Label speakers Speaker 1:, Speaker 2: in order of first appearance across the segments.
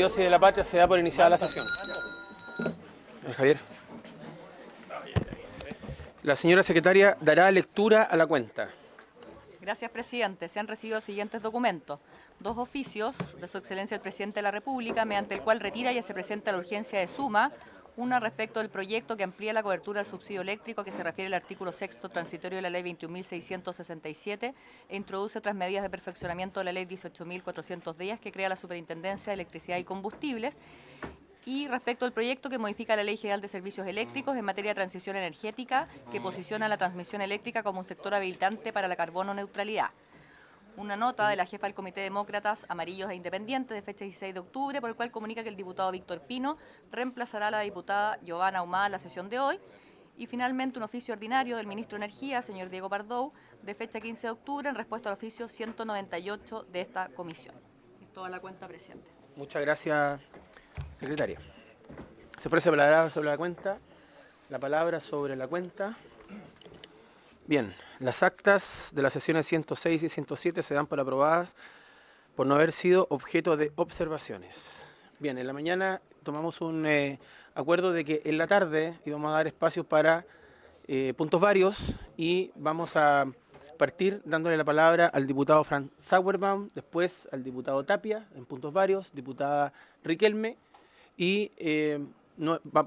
Speaker 1: Dios y de la patria se da por iniciada la sesión. Javier. La señora secretaria dará lectura a la cuenta.
Speaker 2: Gracias, presidente. Se han recibido los siguientes documentos. 2 oficios de su excelencia el presidente de la República, mediante el cual retira y se presenta la urgencia de suma. Una respecto del proyecto que amplía la cobertura del subsidio eléctrico, que se refiere al artículo 6º transitorio de la ley 21.667 e introduce otras medidas de perfeccionamiento de la ley 18.410, que crea la Superintendencia de Electricidad y Combustibles. Y respecto al proyecto que modifica la Ley General de Servicios Eléctricos en materia de transición energética, que posiciona la transmisión eléctrica como un sector habilitante para la carbono neutralidad. Una nota de la jefa del Comité de Demócratas Amarillos e Independientes de fecha 16 de octubre, por el cual comunica que el diputado Víctor Pino reemplazará a la diputada Giovanna Ahumada en la sesión de hoy. Y finalmente un oficio ordinario del ministro de Energía, señor Diego Pardow, de fecha 15 de octubre, en respuesta al oficio 198 de esta comisión. Es toda la cuenta, presidente.
Speaker 1: Muchas gracias, secretaria. Se ofrece la palabra sobre la cuenta. La palabra sobre la cuenta. Bien, las actas de las sesiones 106 y 107 se dan por aprobadas por no haber sido objeto de observaciones. Bien, en la mañana tomamos un acuerdo de que en la tarde íbamos a dar espacios para puntos varios y vamos a partir dándole la palabra al diputado Franz Sauerbaum, después al diputado Tapia en puntos varios, diputada Riquelme y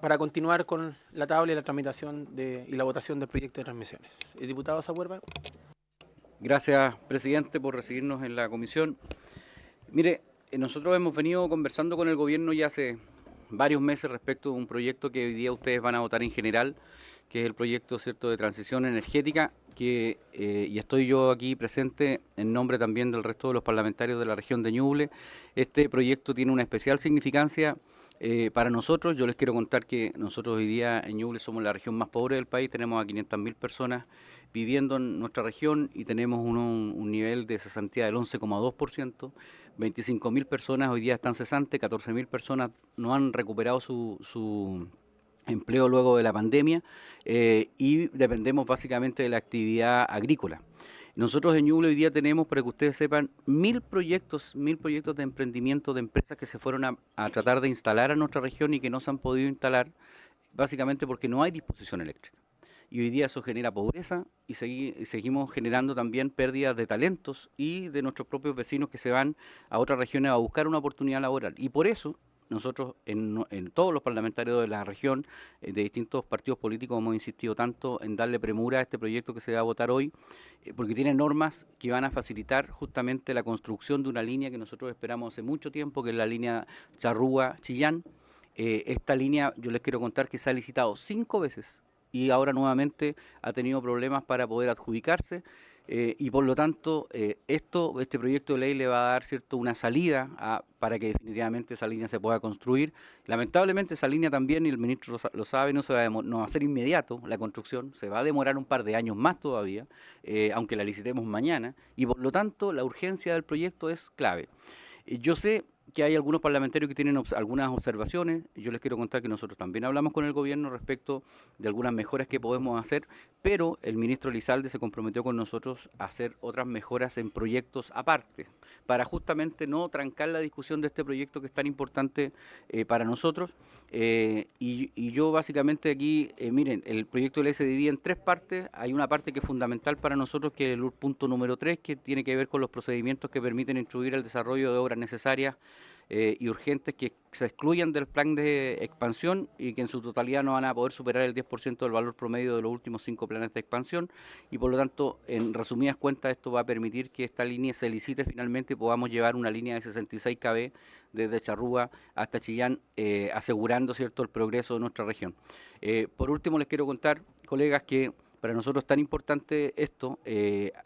Speaker 1: para continuar con la tabla y la tramitación y la votación del proyecto de transmisiones. Diputado Sauerbaum.
Speaker 3: Gracias, presidente, por recibirnos en la comisión. Mire, nosotros hemos venido conversando con el gobierno ya hace varios meses respecto de un proyecto que hoy día ustedes van a votar en general, que es el proyecto, ¿cierto?, de transición energética, y estoy yo aquí presente en nombre también del resto de los parlamentarios de la región de Ñuble. Este proyecto tiene una especial significancia para nosotros. Yo les quiero contar que nosotros hoy día en Ñuble somos la región más pobre del país, tenemos a 500.000 personas viviendo en nuestra región y tenemos un nivel de cesantía del 11,2%, 25.000 personas hoy día están cesantes, 14.000 personas no han recuperado su empleo luego de la pandemia y dependemos básicamente de la actividad agrícola. Nosotros en Ñuble hoy día tenemos, para que ustedes sepan, 1.000 proyectos de emprendimiento de empresas que se fueron a tratar de instalar a nuestra región y que no se han podido instalar, básicamente porque no hay disposición eléctrica. Y hoy día eso genera pobreza y seguimos generando también pérdidas de talentos y de nuestros propios vecinos que se van a otras regiones a buscar una oportunidad laboral. Y por eso nosotros en todos los parlamentarios de la región, de distintos partidos políticos, hemos insistido tanto en darle premura a este proyecto que se va a votar hoy, porque tiene normas que van a facilitar justamente la construcción de una línea que nosotros esperamos hace mucho tiempo, que es la línea Charrúa-Chillán. Esta línea, yo les quiero contar que se ha licitado 5 veces y ahora nuevamente ha tenido problemas para poder adjudicarse. Y por lo tanto, este proyecto de ley le va a dar, ¿cierto?, una salida para que definitivamente esa línea se pueda construir. Lamentablemente esa línea también, y el ministro lo sabe, no va a ser inmediato la construcción, se va a demorar un par de años más todavía, aunque la licitemos mañana, y por lo tanto la urgencia del proyecto es clave. Yo sé que hay algunos parlamentarios que tienen algunas observaciones. Yo les quiero contar que nosotros también hablamos con el gobierno respecto de algunas mejoras que podemos hacer, pero el ministro Elizalde se comprometió con nosotros a hacer otras mejoras en proyectos aparte, para justamente no trancar la discusión de este proyecto que es tan importante para nosotros. Y yo básicamente aquí, miren, el proyecto de ley se divide en 3 partes. Hay una parte que es fundamental para nosotros, que es el punto número 3, que tiene que ver con los procedimientos que permiten instruir el desarrollo de obras necesarias y urgentes que se excluyan del plan de expansión y que en su totalidad no van a poder superar el 10% del valor promedio de los últimos 5 planes de expansión, y por lo tanto, en resumidas cuentas, esto va a permitir que esta línea se licite finalmente y podamos llevar una línea de 66 kV desde Charrúa hasta Chillán, asegurando, ¿cierto?, el progreso de nuestra región. Por último, les quiero contar, colegas, que para nosotros es tan importante esto,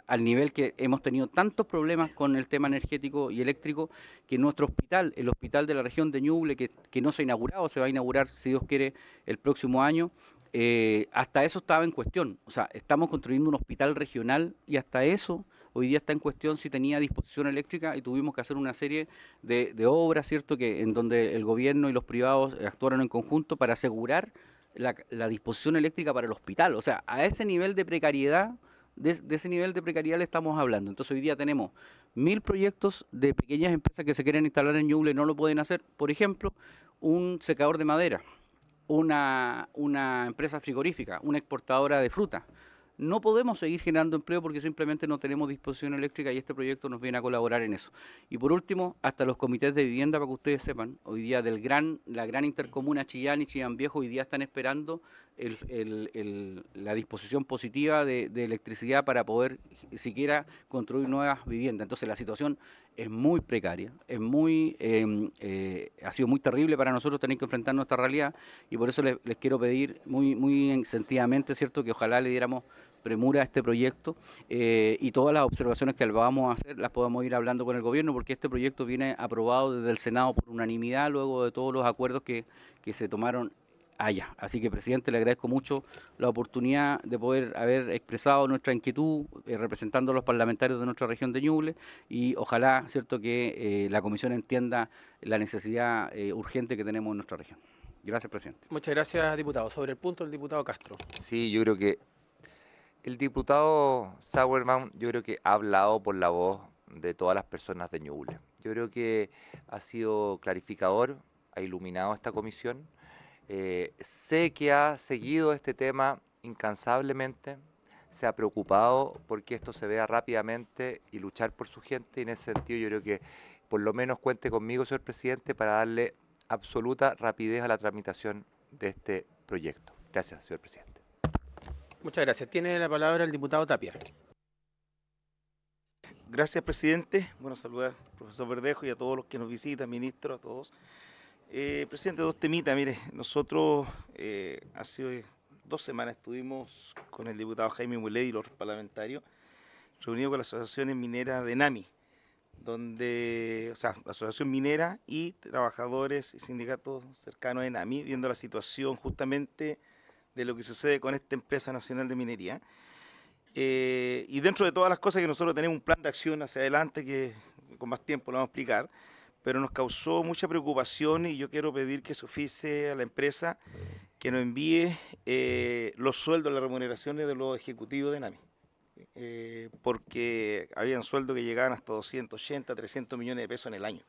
Speaker 3: al nivel que hemos tenido tantos problemas con el tema energético y eléctrico, que nuestro hospital, el hospital de la región de Ñuble, que no se ha inaugurado, se va a inaugurar, si Dios quiere, el próximo año, hasta eso estaba en cuestión. O sea, estamos construyendo un hospital regional y hasta eso hoy día está en cuestión si tenía disposición eléctrica, y tuvimos que hacer una serie de obras, ¿cierto?, en donde el gobierno y los privados actuaron en conjunto para asegurar la disposición eléctrica para el hospital. O sea, a ese nivel de precariedad, de ese nivel de precariedad le estamos hablando. Entonces hoy día tenemos 1000 proyectos de pequeñas empresas que se quieren instalar en Ñuble no lo pueden hacer. Por ejemplo, un secador de madera, una empresa frigorífica, una exportadora de fruta. No podemos seguir generando empleo porque simplemente no tenemos disposición eléctrica y este proyecto nos viene a colaborar en eso. Y por último, hasta los comités de vivienda, para que ustedes sepan, hoy día la gran intercomuna Chillán y Chillán Viejo, hoy día están esperando la disposición positiva de electricidad para poder siquiera construir nuevas viviendas. Entonces la situación es muy precaria, ha sido muy terrible para nosotros tener que enfrentar nuestra realidad y por eso les quiero pedir muy sentidamente, ¿cierto?, que ojalá le diéramos premura a este proyecto y todas las observaciones que vamos a hacer las podamos ir hablando con el gobierno porque este proyecto viene aprobado desde el Senado por unanimidad luego de todos los acuerdos que se tomaron allá. Así que, presidente, le agradezco mucho la oportunidad de poder haber expresado nuestra inquietud representando a los parlamentarios de nuestra región de Ñuble y ojalá, cierto, que la comisión entienda la necesidad urgente que tenemos en nuestra región. Gracias, presidente.
Speaker 1: Muchas gracias, diputado. Sobre el punto, el diputado Castro.
Speaker 4: Sí, yo creo que el diputado Sauerman, yo creo que ha hablado por la voz de todas las personas de Ñuble. Yo creo que ha sido clarificador, ha iluminado esta comisión. Sé que ha seguido este tema incansablemente, se ha preocupado porque esto se vea rápidamente y luchar por su gente. Y en ese sentido yo creo que por lo menos cuente conmigo, señor presidente, para darle absoluta rapidez a la tramitación de este proyecto. Gracias, señor presidente.
Speaker 1: Muchas gracias. Tiene la palabra el diputado Tapia.
Speaker 5: Gracias, presidente. Bueno, saludar al profesor Verdejo y a todos los que nos visitan, ministro, a todos. Presidente, dos temitas. Mire, nosotros hace 2 semanas estuvimos con el diputado Jaime Mulet y los parlamentarios reunidos con las asociaciones mineras de NAMI, la asociación minera y trabajadores y sindicatos cercanos de NAMI, viendo la situación justamente de lo que sucede con esta empresa nacional de minería. Y dentro de todas las cosas que nosotros tenemos un plan de acción hacia adelante que con más tiempo lo vamos a explicar, pero nos causó mucha preocupación y yo quiero pedir que se oficie a la empresa que nos envíe los sueldos, las remuneraciones de los ejecutivos de NAMI. Porque habían sueldos que llegaban hasta 280, 300 millones de pesos en el año.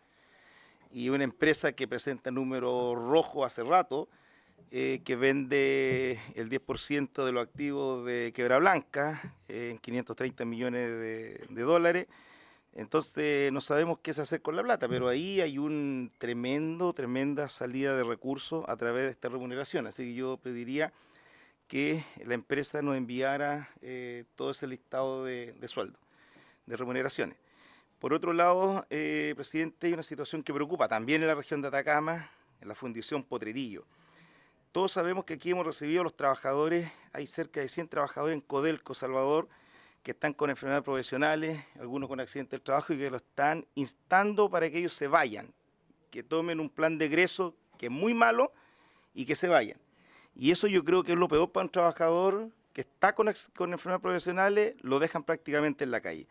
Speaker 5: Y una empresa que presenta números rojos hace rato, que vende el 10% de los activos de Quebra Blanca en 530 millones de dólares. Entonces no sabemos qué se hacer con la plata, pero ahí hay un tremenda salida de recursos a través de esta remuneración. Así que yo pediría que la empresa nos enviara todo ese listado de sueldos, de remuneraciones. Por otro lado, presidente, hay una situación que preocupa también en la región de Atacama, en la Fundición Potrerillo. Todos sabemos que aquí hemos recibido a los trabajadores, hay cerca de 100 trabajadores en Codelco, Salvador, que están con enfermedades profesionales, algunos con accidentes del trabajo y que lo están instando para que ellos se vayan, que tomen un plan de egreso que es muy malo y que se vayan. Y eso yo creo que es lo peor para un trabajador que está con enfermedades profesionales, lo dejan prácticamente en la calle.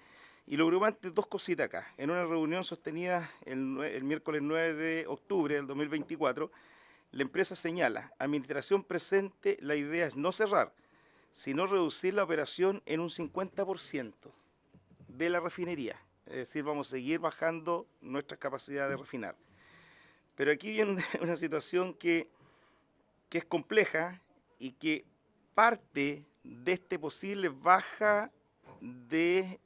Speaker 5: Y lo preocupante, 2 cositas acá. En una reunión sostenida el miércoles 9 de octubre del 2024, la empresa señala, administración presente, la idea es no cerrar, sino reducir la operación en un 50% de la refinería. Es decir, vamos a seguir bajando nuestras capacidades de refinar. Pero aquí viene una situación que es compleja y que parte de este posible baja de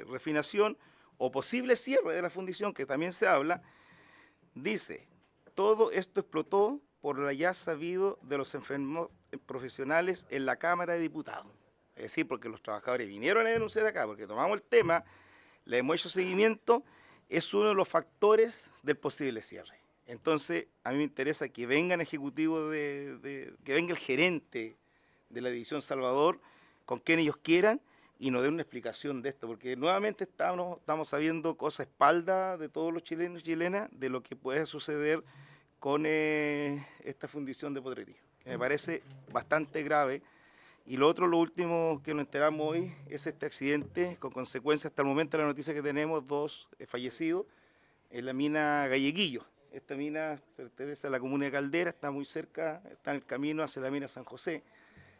Speaker 5: refinación o posible cierre de la fundición, que también se habla, dice, todo esto explotó por lo ya sabido de los enfermos profesionales en la Cámara de Diputados. Es decir, porque los trabajadores vinieron a denunciar acá, porque tomamos el tema, le hemos hecho seguimiento, es uno de los factores del posible cierre. Entonces, a mí me interesa que vengan ejecutivos, que venga el gerente de la División Salvador, con quien ellos quieran, y nos den una explicación de esto, porque nuevamente estamos sabiendo cosas a espalda de todos los chilenos y chilenas de lo que puede suceder con esta fundición de Potrerillo, que me parece bastante grave. Y lo último que nos enteramos hoy es este accidente, con consecuencias hasta el momento de la noticia que tenemos, 2 fallecidos en la mina Galleguillo. Esta mina pertenece a la comuna de Caldera, está muy cerca, está en el camino hacia la mina San José.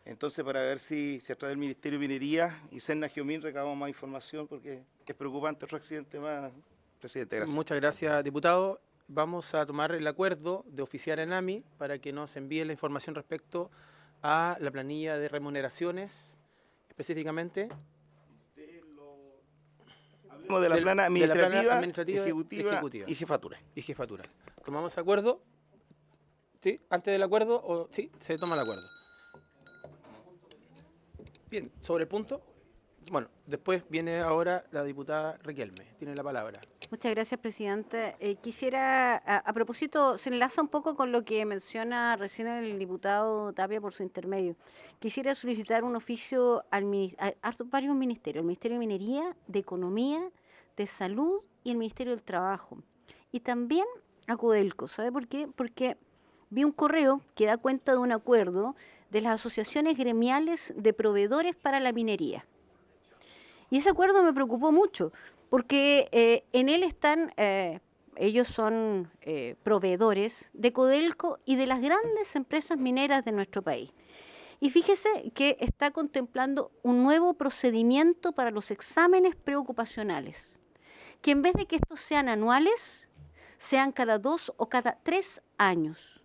Speaker 5: Entonces, para ver si a través del Ministerio de Minería y Serna Geomin recabamos más información, porque es preocupante otro accidente más. Presidente, gracias.
Speaker 1: Muchas gracias, diputado. Vamos a tomar el acuerdo de oficiar en AMI para que nos envíe la información respecto a la planilla de remuneraciones, específicamente
Speaker 5: Hablemos de la plana administrativa,
Speaker 1: ejecutiva
Speaker 5: y jefatura.
Speaker 1: y jefaturas. ¿Tomamos acuerdo? ¿Sí? ¿Antes del acuerdo? ¿O sí? Se toma el acuerdo. Bien, sobre el punto. Bueno, después viene ahora la diputada Riquelme. Tiene la palabra.
Speaker 6: Muchas gracias, presidente. Quisiera, a propósito, se enlaza un poco con lo que menciona recién el diputado Tapia por su intermedio. Quisiera solicitar un oficio a varios ministerios, el Ministerio de Minería, de Economía, de Salud y el Ministerio del Trabajo. Y también a Codelco. ¿Sabe por qué? Porque vi un correo que da cuenta de un acuerdo de las asociaciones gremiales de proveedores para la minería. Y ese acuerdo me preocupó mucho, porque en él están, ellos son proveedores de Codelco y de las grandes empresas mineras de nuestro país. Y fíjese que está contemplando un nuevo procedimiento para los exámenes preocupacionales, que en vez de que estos sean anuales, sean cada 2 o cada 3 años.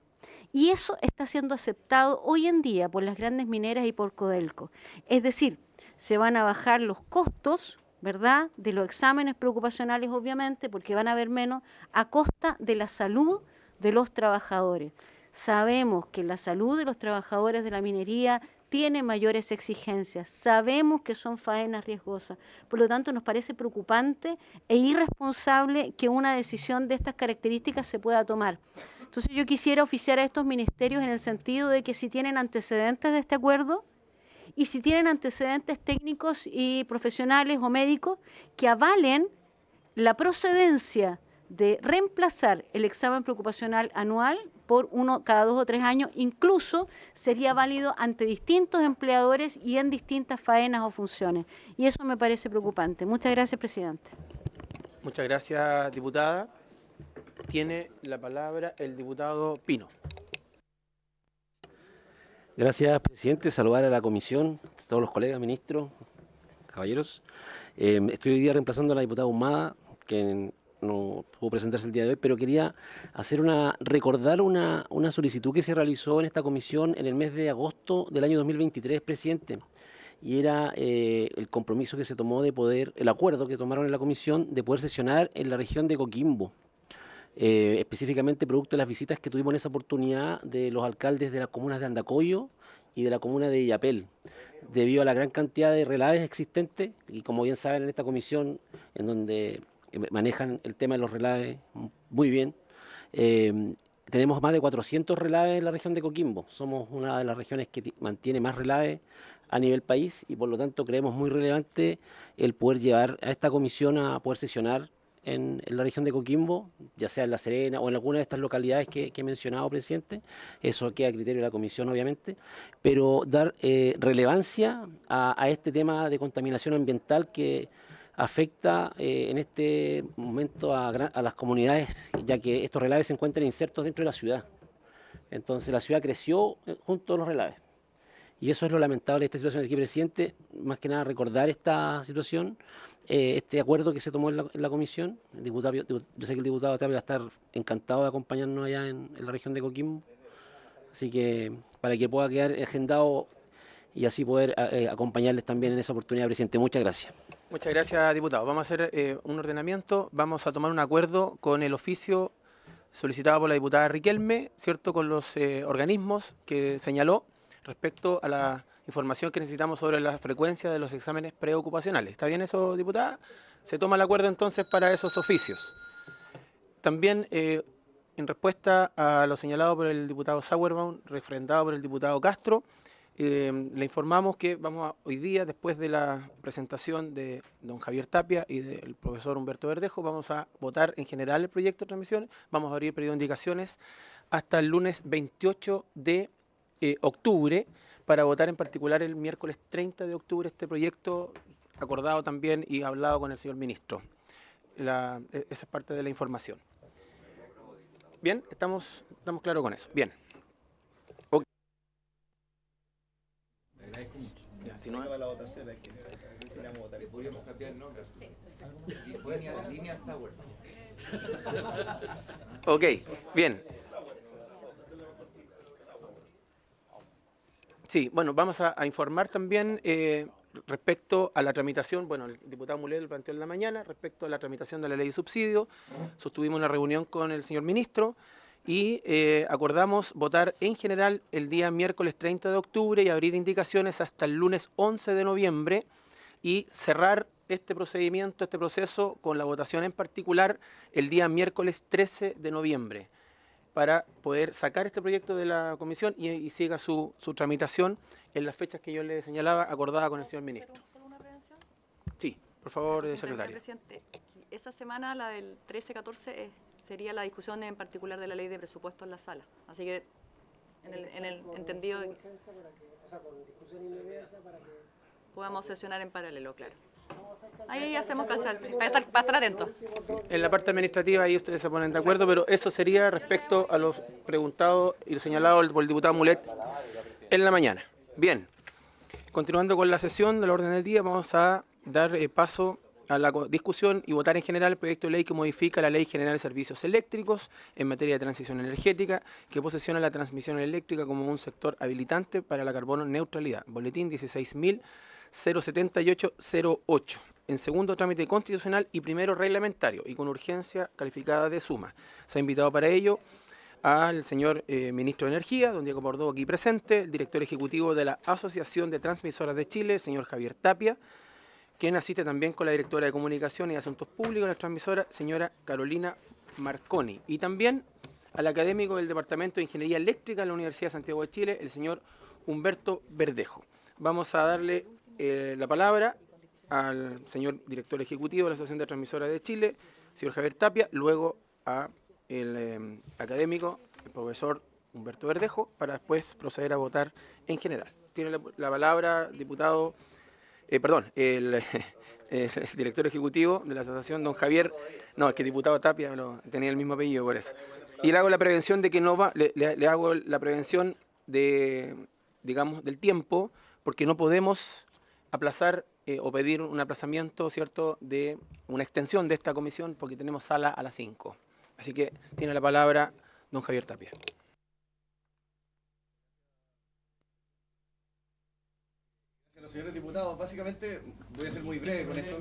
Speaker 6: Y eso está siendo aceptado hoy en día por las grandes mineras y por Codelco. Es decir, se van a bajar los costos, ¿verdad?, de los exámenes preocupacionales, obviamente, porque van a haber menos, a costa de la salud de los trabajadores. Sabemos que la salud de los trabajadores de la minería tiene mayores exigencias, sabemos que son faenas riesgosas, por lo tanto nos parece preocupante e irresponsable que una decisión de estas características se pueda tomar. Entonces yo quisiera oficiar a estos ministerios en el sentido de que si tienen antecedentes de este acuerdo, y si tienen antecedentes técnicos y profesionales o médicos que avalen la procedencia de reemplazar el examen preocupacional anual por uno cada 2 o 3 años, incluso sería válido ante distintos empleadores y en distintas faenas o funciones. Y eso me parece preocupante. Muchas gracias, presidente.
Speaker 1: Muchas gracias, diputada. Tiene la palabra el diputado Pino.
Speaker 7: Gracias, presidente. Saludar a la comisión, a todos los colegas, ministros, caballeros. Estoy hoy día reemplazando a la diputada Humada, que no pudo presentarse el día de hoy, pero quería recordar una solicitud que se realizó en esta comisión en el mes de agosto del año 2023, presidente. Y era el compromiso que se tomó el acuerdo que tomaron en la comisión de poder sesionar en la región de Coquimbo. Específicamente producto de las visitas que tuvimos en esa oportunidad de los alcaldes de las comunas de Andacollo y de la comuna de Illapel, debido a la gran cantidad de relaves existentes, y como bien saben en esta comisión, en donde manejan el tema de los relaves muy bien, tenemos más de 400 relaves en la región de Coquimbo. Somos una de las regiones que mantiene más relaves a nivel país, y por lo tanto creemos muy relevante el poder llevar a esta comisión a poder sesionar en la región de Coquimbo, ya sea en La Serena o en alguna de estas localidades que he mencionado, presidente. Eso queda a criterio de la comisión, obviamente, pero dar relevancia a este tema de contaminación ambiental que afecta en este momento a las comunidades, ya que estos relaves se encuentran insertos dentro de la ciudad. Entonces la ciudad creció junto a los relaves. Y eso es lo lamentable de esta situación aquí, presidente. Más que nada recordar esta situación, este acuerdo que se tomó en la comisión. Yo sé que el diputado Tapia va a estar encantado de acompañarnos allá en la región de Coquimbo. Así que para que pueda quedar agendado y así poder acompañarles también en esa oportunidad, presidente. Muchas gracias.
Speaker 1: Muchas gracias, diputado. Vamos a hacer un ordenamiento. Vamos a tomar un acuerdo con el oficio solicitado por la diputada Riquelme, ¿cierto?, con los organismos que señaló respecto a la información que necesitamos sobre la frecuencia de los exámenes preocupacionales. ¿Está bien eso, diputada? Se toma el acuerdo entonces para esos oficios. También, en respuesta a lo señalado por el diputado Sauerbaum, refrendado por el diputado Castro, le informamos que hoy día, después de la presentación de don Javier Tapia y del profesor Humberto Verdejo, vamos a votar en general el proyecto de transmisión. Vamos a abrir periodo de indicaciones hasta el lunes 28 de octubre, para votar en particular el miércoles 30 de octubre este proyecto, acordado también y hablado con el señor ministro. Esa es parte de la información. Bien, estamos claros con eso. Bien. Okay. Ya, si no,
Speaker 5: la votación hay que votar.
Speaker 4: Podríamos cambiar el nombre. Línea Sauer.
Speaker 1: ok, bien. Sí, bueno, vamos a informar también respecto a la tramitación, bueno, el diputado Mulel lo planteó en la mañana, respecto a la tramitación de la ley de subsidio, sostuvimos una reunión con el señor ministro y acordamos votar en general el día miércoles 30 de octubre y abrir indicaciones hasta el lunes 11 de noviembre y cerrar este procedimiento, este proceso, con la votación en particular el día miércoles 13 de noviembre, para poder sacar este proyecto de la comisión y siga su tramitación en las fechas que yo le señalaba, acordada con el señor ministro.
Speaker 2: ¿Solo una prevención?
Speaker 1: Sí, por favor,
Speaker 2: Presidente,
Speaker 1: secretario.
Speaker 2: presidente, esa semana, la del 13-14, sería la discusión en particular de la ley de presupuesto en la sala. Así que, en el entendido de que podamos sesionar en paralelo, claro. Ahí hacemos calzar, para estar atentos.
Speaker 1: En la parte administrativa ahí ustedes se ponen de acuerdo, pero eso sería respecto a los preguntados y lo señalado por el diputado Mulet en la mañana. Bien, continuando con la sesión de la orden del día, vamos a dar paso a la discusión y votar en general el proyecto de ley que modifica la Ley General de Servicios Eléctricos en materia de transición energética, que posesiona la transmisión eléctrica como un sector habilitante para la carbono neutralidad. Boletín 16.07808. En segundo trámite constitucional y primero reglamentario y con urgencia calificada de suma. Se ha invitado para ello al señor ministro de Energía, don Diego Bordó, aquí presente, el director ejecutivo de la Asociación de Transmisoras de Chile, el señor Javier Tapia, quien asiste también con la directora de Comunicación y Asuntos Públicos de la transmisora, señora Carolina Marconi, y también al académico del Departamento de Ingeniería Eléctrica de la Universidad de Santiago de Chile, el señor Humberto Verdejo. Vamos a darle la palabra al señor director ejecutivo de la Asociación de Transmisoras de Chile, señor Javier Tapia, luego a el académico, el profesor Humberto Verdejo, para después proceder a votar en general. Tiene la palabra, diputado, el director ejecutivo de la asociación, don Javier, no, es que diputado Tapia tenía el mismo apellido por eso. Y le hago la prevención de que no va, le hago la prevención de, digamos, del tiempo, porque no podemos aplazar o pedir un aplazamiento, ¿cierto?, de una extensión de esta comisión, porque tenemos sala a las 5. Así que tiene la palabra don Javier Tapia.
Speaker 8: Señores diputados, básicamente voy a ser muy breve con esto.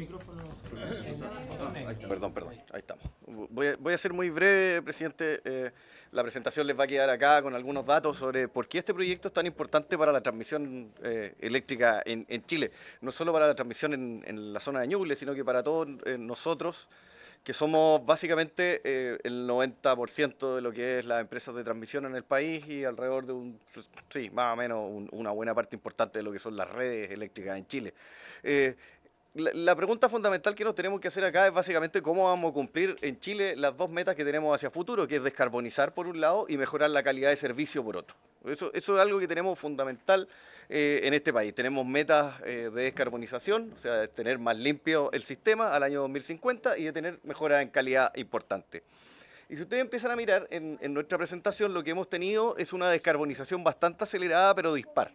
Speaker 8: Perdón, ahí estamos. Voy a ser muy breve, presidente. La presentación les va a quedar acá con algunos datos sobre por qué este proyecto es tan importante para la transmisión eléctrica en Chile. No solo para la transmisión en la zona de Ñuble, sino que para todos nosotros, que somos básicamente el 90% de lo que es las empresas de transmisión en el país y alrededor de más o menos una buena parte importante de lo que son las redes eléctricas en Chile. La pregunta fundamental que nos tenemos que hacer acá es básicamente cómo vamos a cumplir en Chile las dos metas que tenemos hacia futuro, que es descarbonizar por un lado y mejorar la calidad de servicio por otro. Eso es algo que tenemos fundamental en este país. Tenemos metas de descarbonización, o sea, de tener más limpio el sistema al año 2050 y de tener mejoras en calidad importante. Y si ustedes empiezan a mirar en nuestra presentación, lo que hemos tenido es una descarbonización bastante acelerada, pero dispar.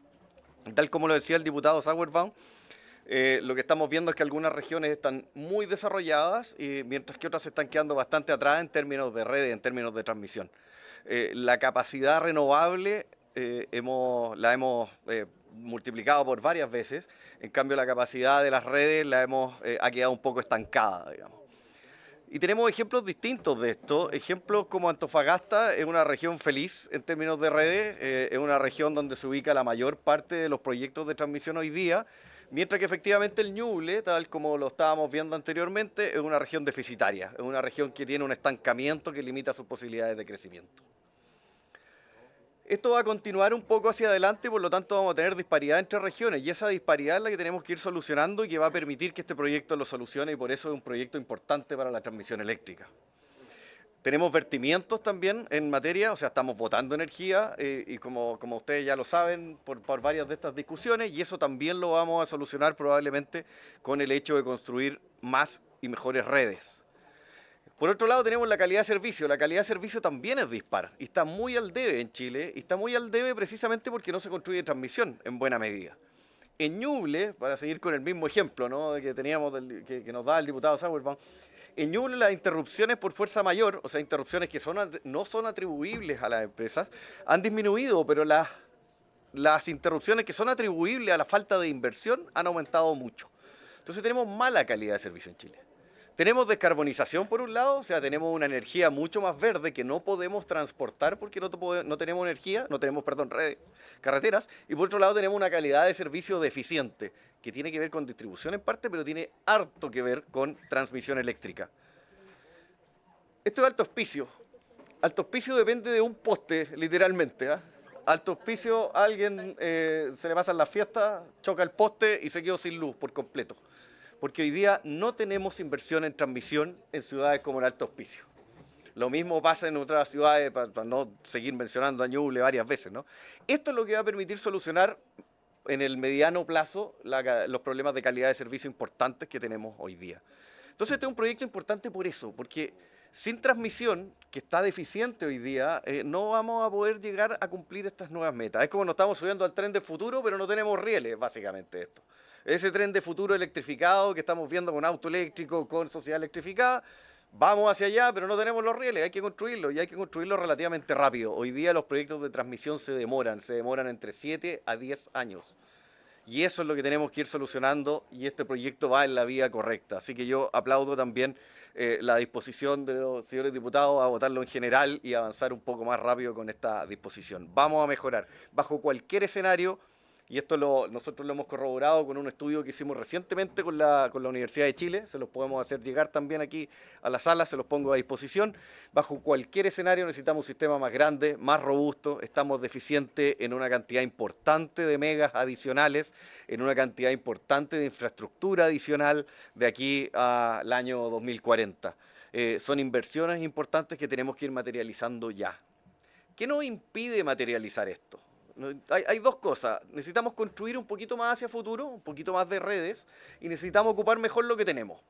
Speaker 8: Tal como lo decía el diputado Sauerbaum, lo que estamos viendo es que algunas regiones están muy desarrolladas, mientras que otras se están quedando bastante atrás en términos de redes, en términos de transmisión. La capacidad renovable la hemos multiplicado por varias veces, en cambio la capacidad de las redes ha quedado un poco estancada, digamos. Y tenemos ejemplos distintos de esto, ejemplos como Antofagasta es una región feliz en términos de redes, es una región donde se ubica la mayor parte de los proyectos de transmisión hoy día, mientras que efectivamente el Ñuble, tal como lo estábamos viendo anteriormente, es una región deficitaria, es una región que tiene un estancamiento que limita sus posibilidades de crecimiento. Esto va a continuar un poco hacia adelante, por lo tanto vamos a tener disparidad entre regiones y esa disparidad es la que tenemos que ir solucionando y que va a permitir que este proyecto lo solucione y por eso es un proyecto importante para la transmisión eléctrica. Tenemos vertimientos también en materia, o sea, estamos botando energía y como ustedes ya lo saben por varias de estas discusiones y eso también lo vamos a solucionar probablemente con el hecho de construir más y mejores redes. Por otro lado tenemos la calidad de servicio. La calidad de servicio también es dispar y está muy al debe en Chile y está muy al debe precisamente porque no se construye transmisión en buena medida. En Ñuble, para seguir con el mismo ejemplo, ¿no?, que teníamos que nos da el diputado Sauerbaum, en Ñuble las interrupciones por fuerza mayor, o sea, interrupciones que no son atribuibles a las empresas, han disminuido, pero las interrupciones que son atribuibles a la falta de inversión han aumentado mucho. Entonces tenemos mala calidad de servicio en Chile. Tenemos descarbonización por un lado, o sea, tenemos una energía mucho más verde que no podemos transportar porque no tenemos energía, no tenemos, perdón, redes, carreteras, y por otro lado tenemos una calidad de servicio deficiente, que tiene que ver con distribución en parte, pero tiene harto que ver con transmisión eléctrica. Esto es alto hospicio. Alto hospicio depende de un poste, literalmente, ¿eh? Alto hospicio, alguien se le pasan las fiestas, choca el poste y se quedó sin luz por completo. Porque hoy día no tenemos inversión en transmisión en ciudades como el Alto Hospicio. Lo mismo pasa en otras ciudades, para no seguir mencionando a Ñuble varias veces, ¿no? Esto es lo que va a permitir solucionar en el mediano plazo los problemas de calidad de servicio importantes que tenemos hoy día. Entonces este es un proyecto importante por eso, porque sin transmisión, que está deficiente hoy día, no vamos a poder llegar a cumplir estas nuevas metas. Es como nos estamos subiendo al tren del futuro, pero no tenemos rieles, básicamente esto. Ese tren de futuro electrificado que estamos viendo con auto eléctrico, con sociedad electrificada, vamos hacia allá, pero no tenemos los rieles, hay que construirlos y hay que construirlos relativamente rápido. Hoy día los proyectos de transmisión se demoran entre 7 a 10 años. Y eso es lo que tenemos que ir solucionando y este proyecto va en la vía correcta. Así que yo aplaudo también la disposición de los señores diputados a votarlo en general y avanzar un poco más rápido con esta disposición. Vamos a mejorar bajo cualquier escenario. Y esto nosotros lo hemos corroborado con un estudio que hicimos recientemente con la Universidad de Chile, se los podemos hacer llegar también aquí a la sala, se los pongo a disposición. Bajo cualquier escenario necesitamos un sistema más grande, más robusto, estamos deficientes en una cantidad importante de megas adicionales, en una cantidad importante de infraestructura adicional de aquí al año 2040. Son inversiones importantes que tenemos que ir materializando ya. ¿Qué nos impide materializar esto? Hay dos cosas. Necesitamos construir un poquito más hacia futuro, un poquito más de redes, y necesitamos ocupar mejor lo que tenemos.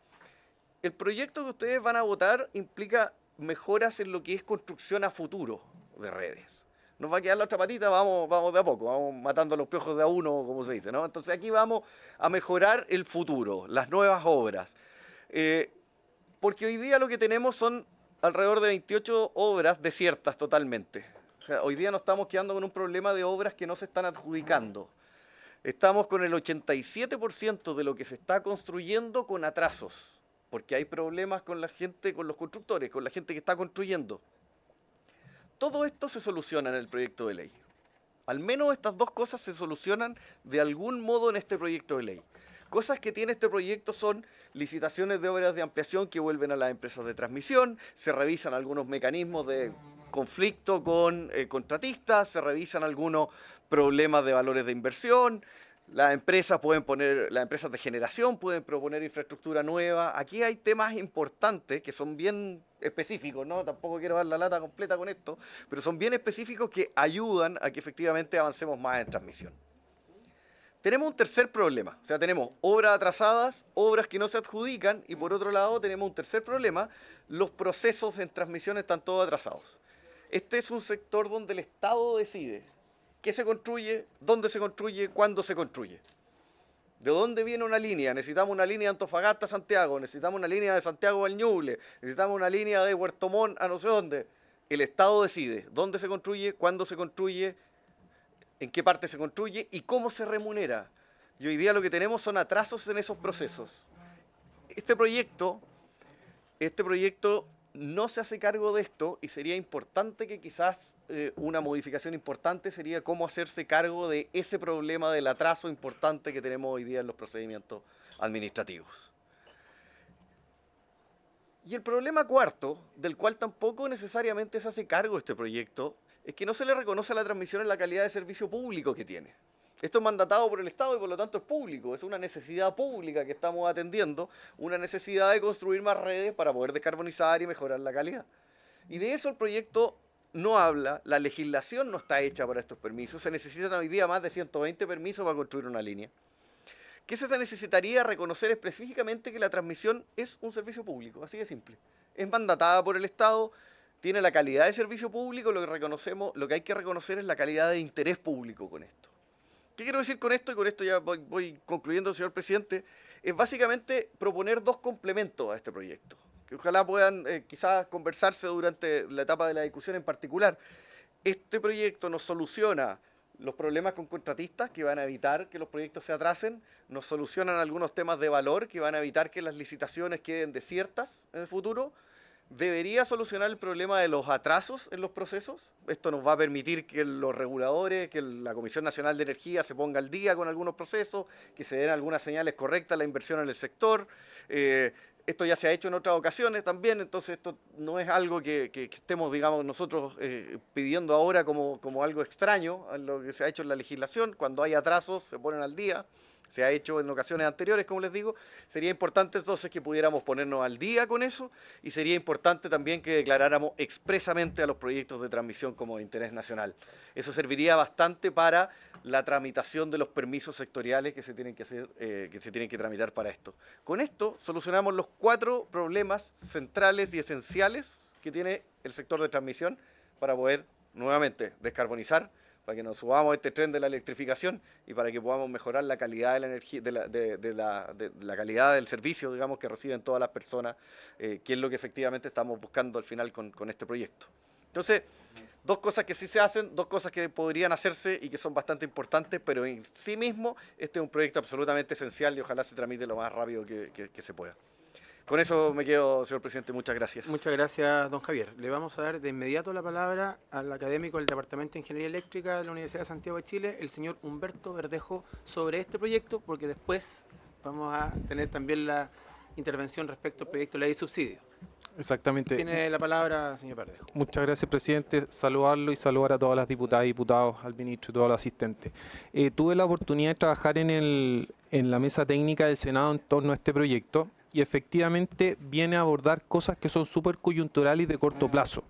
Speaker 8: El proyecto que ustedes van a votar implica mejoras en lo que es construcción a futuro de redes. Nos va a quedar la otra patita, vamos de a poco, vamos matando los piojos de a uno, como se dice, ¿no? Entonces aquí vamos a mejorar el futuro, las nuevas obras. Porque hoy día lo que tenemos son alrededor de 28 obras desiertas totalmente. O sea, hoy día nos estamos quedando con un problema de obras que no se están adjudicando. Estamos con el 87% de lo que se está construyendo con atrasos, porque hay problemas con la gente, con los constructores, con la gente que está construyendo. Todo esto se soluciona en el proyecto de ley. Al menos estas dos cosas se solucionan de algún modo en este proyecto de ley. Cosas que tiene este proyecto son licitaciones de obras de ampliación que vuelven a las empresas de transmisión, se revisan algunos mecanismos de conflicto con contratistas, se revisan algunos problemas de valores de inversión, las empresas de generación pueden proponer infraestructura nueva. Aquí hay temas importantes que son bien específicos, ¿no? Tampoco quiero dar la lata completa con esto, pero son bien específicos que ayudan a que efectivamente avancemos más en transmisión. Tenemos un tercer problema, o sea, tenemos obras atrasadas, obras que no se adjudican, y por otro lado tenemos un tercer problema, los procesos en transmisión están todos atrasados. Este es un sector donde el Estado decide qué se construye, dónde se construye, cuándo se construye. ¿De dónde viene una línea? Necesitamos una línea de Antofagasta a Santiago, necesitamos una línea de Santiago al Ñuble, necesitamos una línea de Huerto Montt a no sé dónde. El Estado decide dónde se construye, cuándo se construye, en qué parte se construye y cómo se remunera. Y hoy día lo que tenemos son atrasos en esos procesos. Este proyecto no se hace cargo de esto y sería importante que quizás una modificación importante sería cómo hacerse cargo de ese problema del atraso importante que tenemos hoy día en los procedimientos administrativos. Y el problema cuarto, del cual tampoco necesariamente se hace cargo este proyecto, es que no se le reconoce a la transmisión en la calidad de servicio público que tiene. Esto es mandatado por el Estado y por lo tanto es público, es una necesidad pública que estamos atendiendo, una necesidad de construir más redes para poder descarbonizar y mejorar la calidad. Y de eso el proyecto no habla, la legislación no está hecha para estos permisos, se necesitan hoy día más de 120 permisos para construir una línea. ¿Qué se necesitaría? Reconocer específicamente que la transmisión es un servicio público, así de simple. Es mandatada por el Estado, tiene la calidad de servicio público, lo que hay que reconocer es la calidad de interés público con esto. ¿Qué quiero decir con esto? Y con esto ya voy concluyendo, señor presidente. Es básicamente proponer dos complementos a este proyecto, que ojalá puedan quizás conversarse durante la etapa de la discusión en particular. Este proyecto nos soluciona los problemas con contratistas que van a evitar que los proyectos se atrasen, nos solucionan algunos temas de valor que van a evitar que las licitaciones queden desiertas en el futuro. Debería solucionar el problema de los atrasos en los procesos. Esto nos va a permitir que los reguladores, que la Comisión Nacional de Energía se ponga al día con algunos procesos, que se den algunas señales correctas a la inversión en el sector. Esto ya se ha hecho en otras ocasiones también, entonces esto no es algo que estemos, digamos, nosotros pidiendo ahora como algo extraño a lo que se ha hecho en la legislación. Cuando hay atrasos se ponen al día. Se ha hecho en ocasiones anteriores, como les digo. Sería importante entonces que pudiéramos ponernos al día con eso y sería importante también que declaráramos expresamente a los proyectos de transmisión como de interés nacional. Eso serviría bastante para la tramitación de los permisos sectoriales que se tienen que hacer, que se tienen que tramitar para esto. Con esto solucionamos los 4 problemas centrales y esenciales que tiene el sector de transmisión para poder nuevamente descarbonizar, para que nos subamos a este tren de la electrificación y para que podamos mejorar la calidad de la energía, la calidad del servicio, digamos, que reciben todas las personas, que es lo que efectivamente estamos buscando al final con este proyecto. Entonces, dos cosas que sí se hacen, dos cosas que podrían hacerse y que son bastante importantes, pero en sí mismo este es un proyecto absolutamente esencial y ojalá se tramite lo más rápido que se pueda. Con eso me quedo, señor presidente. Muchas gracias.
Speaker 1: Muchas gracias, don Javier. Le vamos a dar de inmediato la palabra al académico del Departamento de Ingeniería Eléctrica de la Universidad de Santiago de Chile, el señor Humberto Verdejo, sobre este proyecto, porque después vamos a tener también la intervención respecto al proyecto de ley de subsidio.
Speaker 9: Exactamente.
Speaker 1: Tiene la palabra, señor Verdejo.
Speaker 9: Muchas gracias, presidente. Saludarlo y saludar a todas las diputadas y diputados, al ministro y todos los asistentes. Tuve la oportunidad de trabajar en la mesa técnica del Senado en torno a este proyecto y efectivamente viene a abordar cosas que son súper coyunturales y de corto plazo.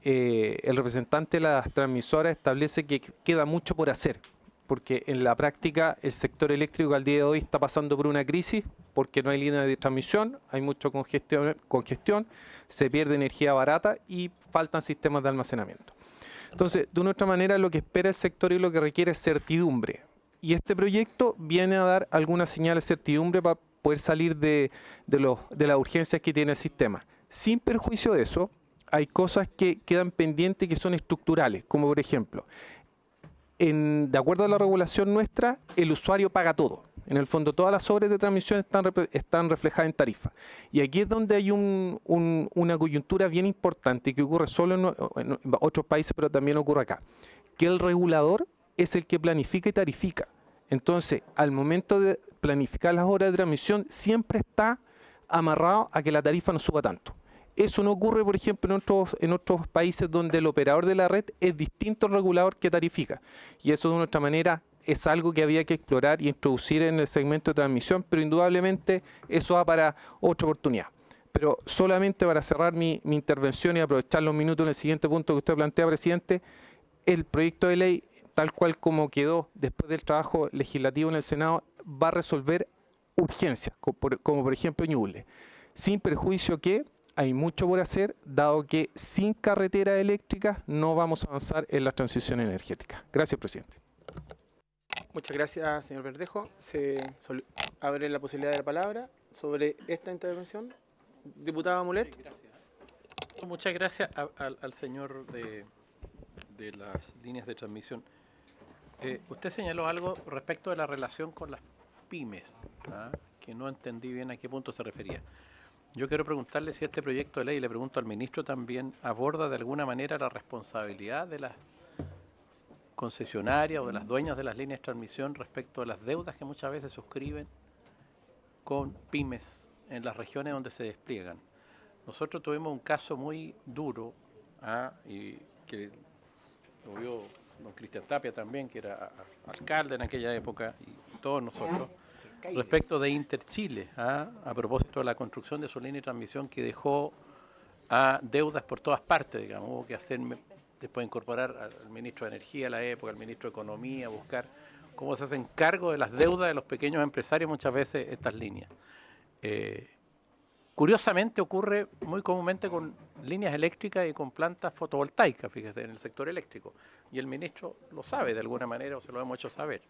Speaker 9: El representante de las transmisoras establece que queda mucho por hacer, porque en la práctica el sector eléctrico al día de hoy está pasando por una crisis porque no hay línea de transmisión, hay mucha congestión, se pierde energía barata y faltan sistemas de almacenamiento. Entonces, de una otra manera, lo que espera el sector y lo que requiere es certidumbre. Y este proyecto viene a dar algunas señales de certidumbre para poder salir de las urgencias que tiene el sistema. Sin perjuicio de eso, hay cosas que quedan pendientes y que son estructurales, como por ejemplo, de acuerdo a la regulación nuestra, el usuario paga todo. En el fondo, todas las obras de transmisión están reflejadas en tarifa. Y aquí es donde hay una coyuntura bien importante que ocurre solo en otros países, pero también ocurre acá, que el regulador es el que planifica y tarifica. Entonces, al momento de planificar las horas de transmisión, siempre está amarrado a que la tarifa no suba tanto. Eso no ocurre, por ejemplo, en otros países donde el operador de la red es distinto al regulador que tarifica. Y eso, de otra manera, es algo que había que explorar y introducir en el segmento de transmisión, pero indudablemente eso va para otra oportunidad. Pero solamente para cerrar mi intervención y aprovechar los minutos en el siguiente punto que usted plantea, presidente, el proyecto de ley, tal cual como quedó después del trabajo legislativo en el Senado, va a resolver urgencias, como por ejemplo Ñuble, sin perjuicio que hay mucho por hacer, dado que sin carretera eléctrica no vamos a avanzar en la transición energética. Gracias, presidente.
Speaker 1: Muchas gracias, señor Verdejo. Se abre la posibilidad de la palabra sobre esta intervención. Diputado Mulet.
Speaker 10: Muchas gracias al señor de las líneas de transmisión. Usted señaló algo respecto de la relación con las pymes, que no entendí bien a qué punto se refería. Yo quiero preguntarle si este proyecto de ley, y le pregunto al ministro también, aborda de alguna manera la responsabilidad de las concesionarias o de las dueñas de las líneas de transmisión respecto a las deudas que muchas veces suscriben con pymes en las regiones donde se despliegan. Nosotros tuvimos un caso muy duro, y que lo vio don Cristian Tapia también, que era alcalde en aquella época, y todos nosotros, respecto de Interchile, a propósito de la construcción de su línea de transmisión que dejó deudas por todas partes, digamos. Hubo que hacer, después incorporar al ministro de Energía a la época, al ministro de Economía, buscar cómo se hacen cargo de las deudas de los pequeños empresarios muchas veces estas líneas. Curiosamente ocurre muy comúnmente con líneas eléctricas y con plantas fotovoltaicas, fíjese, en el sector eléctrico. Y el ministro lo sabe de alguna manera o se lo hemos hecho saber.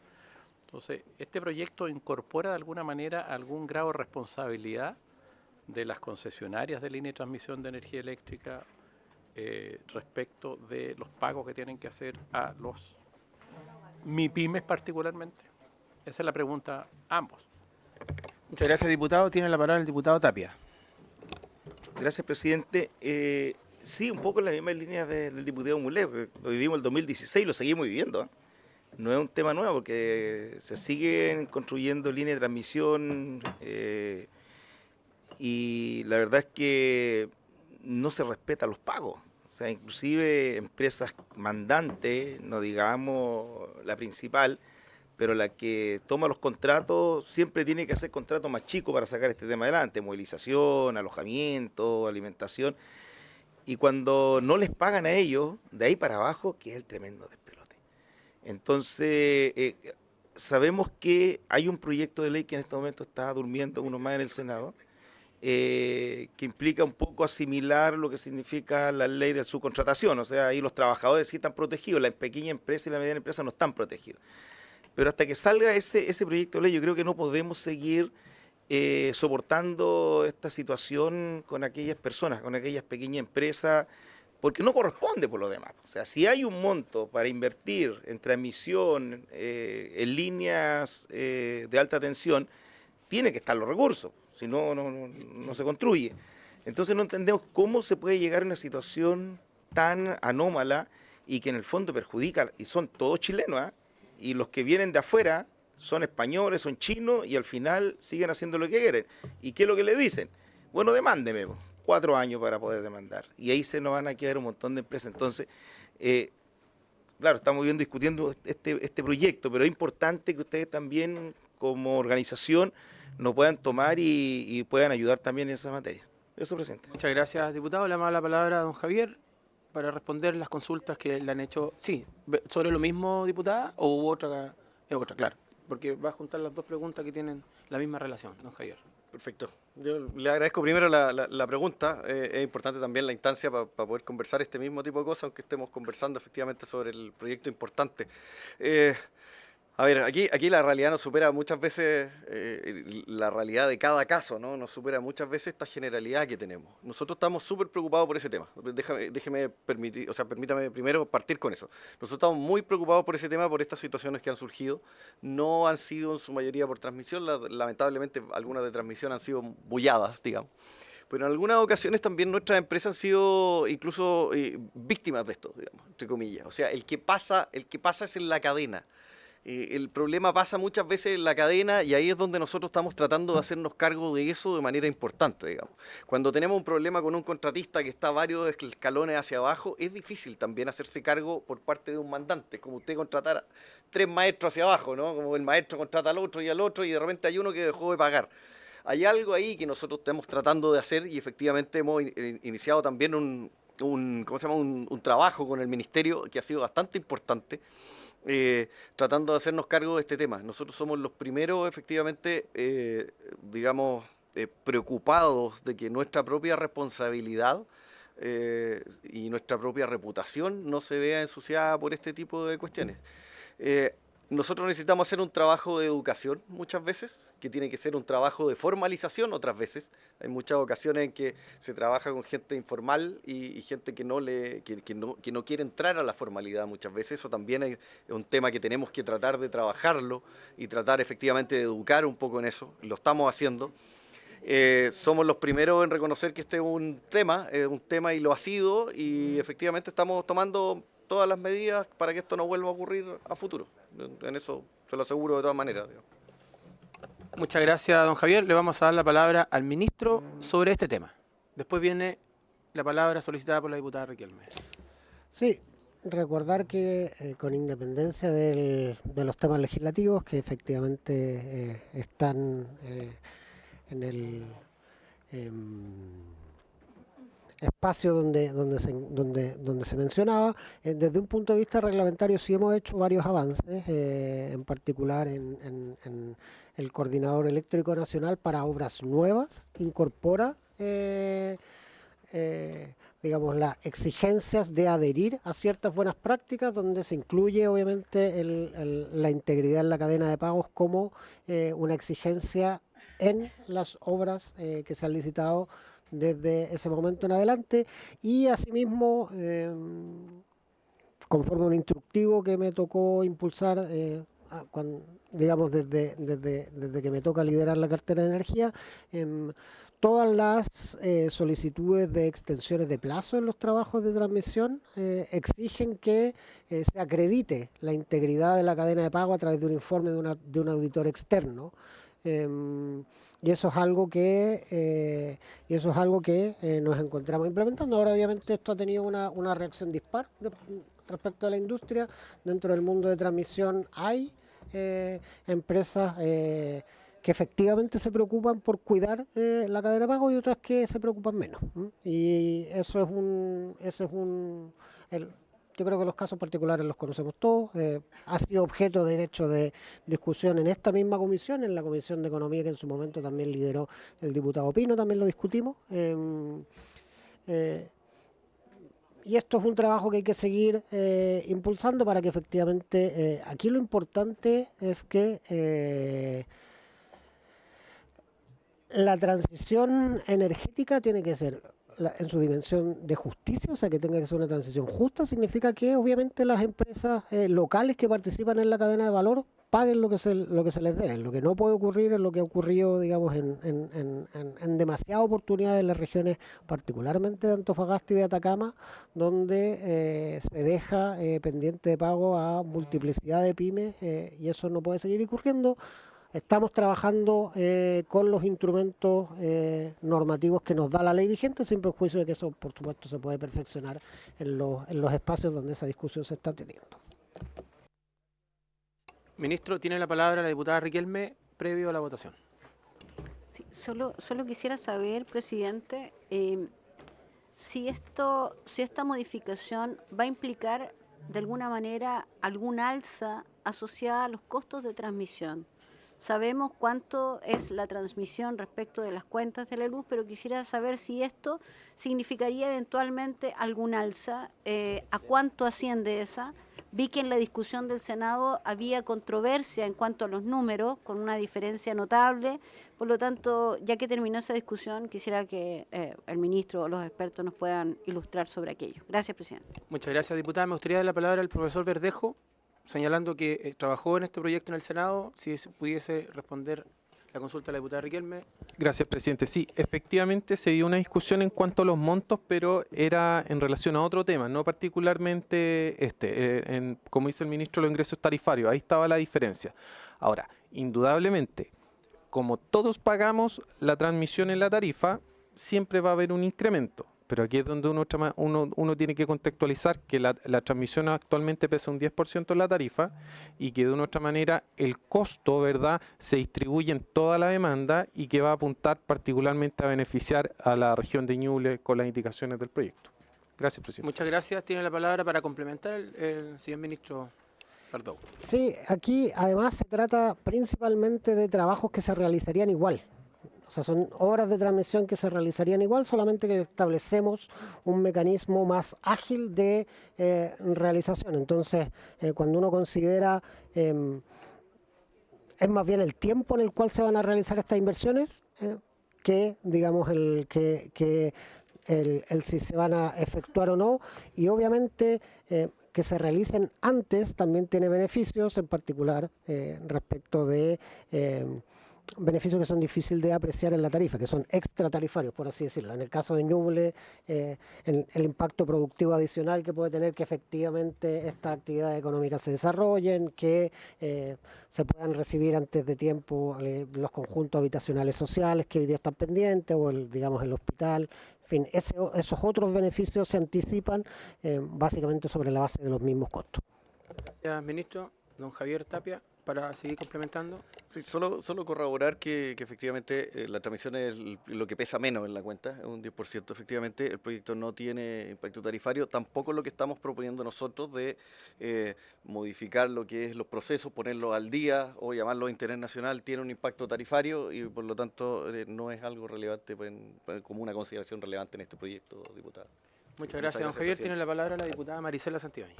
Speaker 10: Entonces, este proyecto incorpora de alguna manera algún grado de responsabilidad de las concesionarias de línea de transmisión de energía eléctrica respecto de los pagos que tienen que hacer a los MIPYMES particularmente. Esa es la pregunta a ambos.
Speaker 1: Muchas gracias, diputado. Tiene la palabra el diputado Tapia.
Speaker 5: Gracias, presidente. Sí, un poco en la misma línea del diputado Mulé, lo vivimos en el 2016 y lo seguimos viviendo. No es un tema nuevo porque se siguen construyendo líneas de transmisión y la verdad es que no se respetan los pagos. O sea, inclusive empresas mandantes, no digamos la principal, pero la que toma los contratos siempre tiene que hacer contratos más chicos para sacar este tema adelante, movilización, alojamiento, alimentación. Y cuando no les pagan a ellos, de ahí para abajo, que es el tremendo despelote. Entonces, sabemos que hay un proyecto de ley que en este momento está durmiendo uno más en el Senado, que implica un poco asimilar lo que significa la ley de subcontratación. O sea, ahí los trabajadores sí están protegidos, la pequeña empresa y la mediana empresa no están protegidos. Pero hasta que salga ese proyecto de ley, yo creo que no podemos seguir soportando esta situación con aquellas personas, con aquellas pequeñas empresas, porque no corresponde por lo demás. O sea, si hay un monto para invertir en transmisión, en líneas de alta tensión, tiene que estar los recursos, si no, no se construye. Entonces no entendemos cómo se puede llegar a una situación tan anómala y que en el fondo perjudica, y son todos chilenos, ¿eh? Y los que vienen de afuera son españoles, son chinos y al final siguen haciendo lo que quieren. ¿Y qué es lo que le dicen? Bueno, demándeme, 4 años para poder demandar. Y ahí se nos van a quedar un montón de empresas. Entonces, claro, estamos discutiendo este proyecto, pero es importante que ustedes también como organización nos puedan tomar y puedan ayudar también en esa materia. Eso, presidente.
Speaker 1: Muchas gracias, diputado. Le damos la palabra a don Javier para responder las consultas que le han hecho. Sí, ¿sobre lo mismo, diputada? ¿O hubo otra? Otra, claro. Porque va a juntar las dos preguntas que tienen la misma relación, don Javier.
Speaker 8: Perfecto. Yo le agradezco primero la pregunta. Es importante también la instancia para poder conversar este mismo tipo de cosas, aunque estemos conversando efectivamente sobre el proyecto importante. A ver, aquí la realidad nos supera muchas veces, la realidad de cada caso, ¿no? Nos supera muchas veces esta generalidad que tenemos. Nosotros estamos súper preocupados por ese tema. Permítame primero partir con eso. Nosotros estamos muy preocupados por ese tema, por estas situaciones que han surgido. No han sido en su mayoría por transmisión, lamentablemente algunas de transmisión han sido bulladas, digamos. Pero en algunas ocasiones también nuestras empresas han sido incluso víctimas de esto, digamos, entre comillas. O sea, el que pasa es en la cadena. El problema pasa muchas veces en la cadena y ahí es donde nosotros estamos tratando de hacernos cargo de eso de manera importante, digamos. Cuando tenemos un problema con un contratista que está varios escalones hacia abajo, es difícil también hacerse cargo por parte de un mandante, como usted contratara 3 maestros hacia abajo, ¿no? Como el maestro contrata al otro y de repente hay uno que dejó de pagar. Hay algo ahí que nosotros estamos tratando de hacer y efectivamente hemos iniciado también un trabajo con el Ministerio que ha sido bastante importante. Tratando de hacernos cargo de este tema. Nosotros somos los primeros, efectivamente, preocupados de que nuestra propia responsabilidad y nuestra propia reputación no se vea ensuciada por este tipo de cuestiones. Nosotros necesitamos hacer un trabajo de educación muchas veces, que tiene que ser un trabajo de formalización otras veces. Hay muchas ocasiones en que se trabaja con gente informal y gente que no quiere entrar a la formalidad muchas veces. Eso también es un tema que tenemos que tratar de trabajarlo y tratar efectivamente de educar un poco en eso. Lo estamos haciendo. Somos los primeros en reconocer que este es un tema y lo ha sido, y efectivamente estamos tomando todas las medidas para que esto no vuelva a ocurrir a futuro. En eso se lo aseguro de todas maneras.
Speaker 1: Muchas gracias, don Javier. Le vamos a dar la palabra al ministro sobre este tema. Después viene la palabra solicitada por la diputada Riquelme.
Speaker 11: Sí, recordar que con independencia de los temas legislativos que efectivamente están en el espacio donde se mencionaba, desde un punto de vista reglamentario sí hemos hecho varios avances, en particular en el Coordinador Eléctrico Nacional para obras nuevas, incorpora digamos, las exigencias de adherir a ciertas buenas prácticas, donde se incluye obviamente la integridad en la cadena de pagos como una exigencia en las obras que se han licitado desde ese momento en adelante, y asimismo, conforme a un instructivo que me tocó impulsar, digamos, desde que me toca liderar la cartera de energía, todas las solicitudes de extensiones de plazo en los trabajos de transmisión exigen que se acredite la integridad de la cadena de pago a través de un informe de un auditor externo. Y eso es algo que nos encontramos implementando. Ahora, obviamente, esto ha tenido una reacción dispar respecto a la industria. Dentro del mundo de transmisión hay empresas que efectivamente se preocupan por cuidar la cadena de pago y otras que se preocupan menos. Y yo creo que los casos particulares los conocemos todos. Ha sido objeto, de hecho, de discusión en esta misma comisión, en la Comisión de Economía, que en su momento también lideró el diputado Pino, también lo discutimos. Y esto es un trabajo que hay que seguir impulsando para que efectivamente, aquí lo importante es que la transición energética tiene que ser en su dimensión de justicia, o sea, que tenga que ser una transición justa, significa que obviamente las empresas locales que participan en la cadena de valor paguen lo que se les dé. Lo que no puede ocurrir es lo que ha ocurrido, digamos, en demasiadas oportunidades en las regiones, particularmente de Antofagasta y de Atacama, donde se deja pendiente de pago a multiplicidad de pymes, y eso no puede seguir ocurriendo. Estamos trabajando con los instrumentos normativos que nos da la ley vigente, sin perjuicio de que eso, por supuesto, se puede perfeccionar en los espacios donde esa discusión se está teniendo.
Speaker 1: Ministro, tiene la palabra la diputada Riquelme, previo a la votación.
Speaker 6: Sí, solo quisiera saber, presidente, si esta modificación va a implicar de alguna manera algún alza asociada a los costos de transmisión. Sabemos cuánto es la transmisión respecto de las cuentas de la luz, pero quisiera saber si esto significaría eventualmente algún alza, a cuánto asciende esa. Vi que en la discusión del Senado había controversia en cuanto a los números, con una diferencia notable. Por lo tanto, ya que terminó esa discusión, quisiera que el ministro o los expertos nos puedan ilustrar sobre aquello. Gracias, presidente.
Speaker 1: Muchas gracias, diputada. Me gustaría dar la palabra al profesor Verdejo, señalando que trabajó en este proyecto en el Senado, si pudiese responder la consulta de la diputada Riquelme.
Speaker 9: Gracias, presidente. Sí, efectivamente se dio una discusión en cuanto a los montos, pero era en relación a otro tema, no particularmente como dice el ministro, los ingresos tarifarios. Ahí estaba la diferencia. Ahora, indudablemente, como todos pagamos la transmisión en la tarifa, siempre va a haber un incremento. Pero aquí es donde uno tiene que contextualizar que la transmisión actualmente pesa un 10% en la tarifa y que de una u otra manera el costo, ¿verdad?, se distribuye en toda la demanda y que va a apuntar particularmente a beneficiar a la región de Ñuble con las indicaciones del proyecto. Gracias, presidente.
Speaker 1: Muchas gracias. Tiene la palabra para complementar el señor ministro Pardoe.
Speaker 11: Sí, aquí además se trata principalmente de trabajos que se realizarían igual. O sea, son obras de transmisión que se realizarían igual, solamente que establecemos un mecanismo más ágil de realización. Entonces, cuando uno considera, es más bien el tiempo en el cual se van a realizar estas inversiones que, digamos, el si se van a efectuar o no. Y obviamente que se realicen antes también tiene beneficios, en particular respecto de beneficios que son difíciles de apreciar en la tarifa, que son extratarifarios, por así decirlo. En el caso de Ñuble, el impacto productivo adicional que puede tener que efectivamente estas actividades económicas se desarrollen, que se puedan recibir antes de tiempo los conjuntos habitacionales sociales que hoy día están pendientes, o el hospital. En fin, esos otros beneficios se anticipan básicamente sobre la base de los mismos costos.
Speaker 1: Gracias, ministro. Don Javier Tapia. para seguir complementando.
Speaker 8: Sí, solo corroborar que efectivamente la transmisión es lo que pesa menos en la cuenta, es un 10%. Efectivamente, el proyecto no tiene impacto tarifario, tampoco lo que estamos proponiendo nosotros de modificar lo que es los procesos, ponerlos al día o llamarlo de interés nacional, tiene un impacto tarifario y por lo tanto no es algo relevante como una consideración relevante en este proyecto, diputado.
Speaker 1: Muchas gracias, don Javier. Tiene la palabra la diputada Marisela Santibáñez.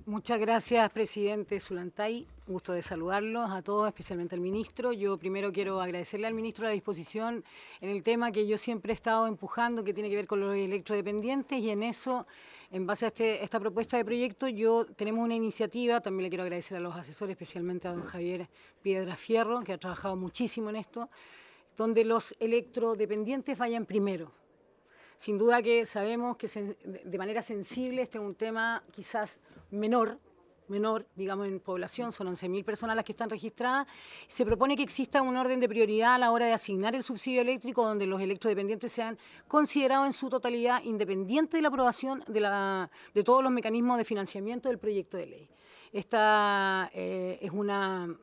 Speaker 12: Muchas gracias, presidente Zulantay. Gusto de saludarlos a todos, especialmente al ministro. Yo primero quiero agradecerle al ministro la disposición en el tema que yo siempre he estado empujando, que tiene que ver con los electrodependientes, y en eso, en base a esta propuesta de proyecto, tenemos una iniciativa. También le quiero agradecer a los asesores, especialmente a don Javier Piedra Fierro, que ha trabajado muchísimo en esto, donde los electrodependientes vayan primero. Sin duda que sabemos que de manera sensible este es un tema quizás menor, digamos, en población, son 11.000 personas las que están registradas. Se propone que exista un orden de prioridad a la hora de asignar el subsidio eléctrico, donde los electrodependientes sean considerados en su totalidad, independiente de la aprobación de todos los mecanismos de financiamiento del proyecto de ley. Esta es una...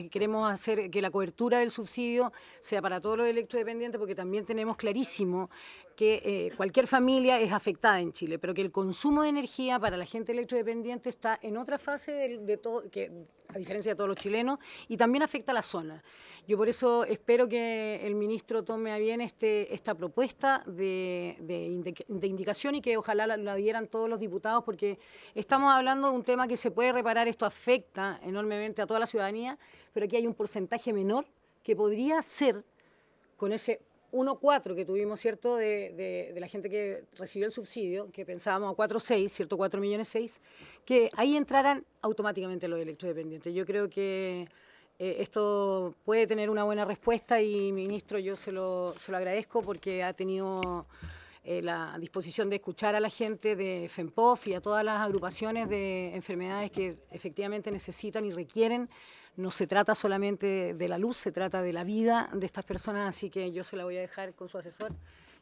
Speaker 12: Queremos hacer que la cobertura del subsidio sea para todos los electrodependientes, porque también tenemos clarísimo que cualquier familia es afectada en Chile, pero que el consumo de energía para la gente electrodependiente está en otra fase a diferencia de todos los chilenos, y también afecta a la zona. Yo por eso espero que el ministro tome a bien esta propuesta de indicación, y que ojalá la dieran todos los diputados, porque estamos hablando de un tema que se puede reparar. Esto afecta enormemente a toda la ciudadanía, pero aquí hay un porcentaje menor que podría ser, con ese 1,4 que tuvimos, ¿cierto?, de la gente que recibió el subsidio, que pensábamos a 4,6, ¿cierto?, 4,6 millones, que ahí entraran automáticamente los electrodependientes. Yo creo que esto puede tener una buena respuesta, y, ministro, yo se lo agradezco, porque ha tenido la disposición de escuchar a la gente de FEMPOF y a todas las agrupaciones de enfermedades que efectivamente necesitan y requieren. No se trata solamente de la luz, se trata de la vida de estas personas, así que yo se la voy a dejar con su asesor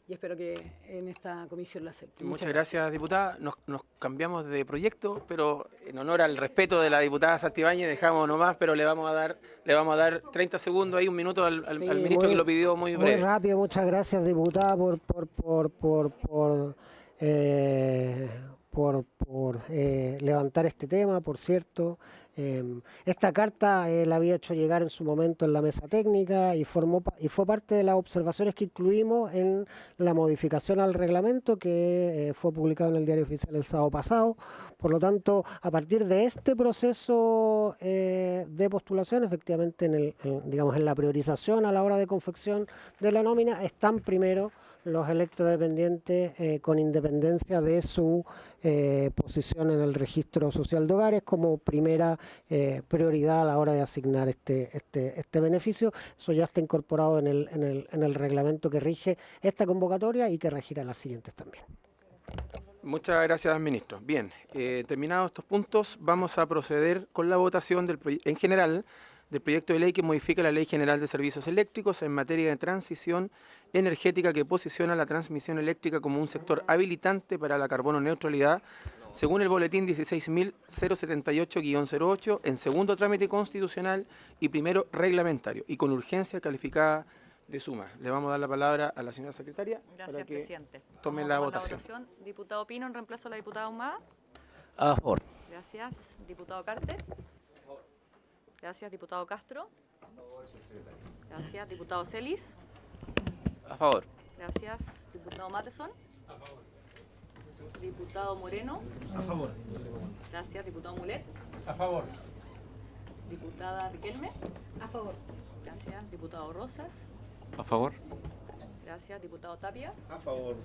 Speaker 12: y espero que en esta comisión la acepte.
Speaker 1: Muchas gracias, diputada. Nos cambiamos de proyecto, pero en honor al respeto de la diputada Santibáñez dejamos nomás, pero le vamos a dar 30 segundos, ahí un minuto al ministro, que lo pidió muy breve.
Speaker 11: Muy rápido, muchas gracias, diputada, por levantar este tema, por cierto. Esta carta la había hecho llegar en su momento en la mesa técnica y fue parte de las observaciones que incluimos en la modificación al reglamento que fue publicado en el Diario Oficial el sábado pasado. Por lo tanto, a partir de este proceso de postulación, efectivamente en la priorización a la hora de confección de la nómina están primero los electrodependientes, con independencia de su posición en el registro social de hogares, como primera prioridad a la hora de asignar este beneficio. Eso ya está incorporado en el reglamento que rige esta convocatoria y que regirá las siguientes también.
Speaker 1: Muchas gracias, ministro. Bien, terminados estos puntos, vamos a proceder con la votación en general del proyecto de ley que modifica la Ley General de Servicios Eléctricos en materia de transición energética, que posiciona la transmisión eléctrica como un sector habilitante para la carbono neutralidad, según el boletín 16.078-08, en segundo trámite constitucional y primero reglamentario, y con urgencia calificada de suma. Le vamos a dar la palabra a la señora secretaria.
Speaker 2: Gracias,
Speaker 1: para que
Speaker 2: presidente.
Speaker 1: tome
Speaker 2: Vamos
Speaker 1: la
Speaker 2: con
Speaker 1: votación.
Speaker 2: Diputado Pino, en reemplazo a la diputada Ahumada.
Speaker 7: A favor.
Speaker 2: Gracias. Diputado Carter. Gracias. Diputado Castro. Gracias. Diputado Celis.
Speaker 3: A favor.
Speaker 2: Gracias. Diputado Mateson. A favor. Diputado Moreno.
Speaker 13: A favor.
Speaker 2: Gracias. Diputado Mulet.
Speaker 13: A favor.
Speaker 2: Diputada Riquelme.
Speaker 12: A favor.
Speaker 2: Gracias. Diputado Rosas.
Speaker 3: A favor.
Speaker 2: Gracias. Diputado Tapia.
Speaker 13: A favor.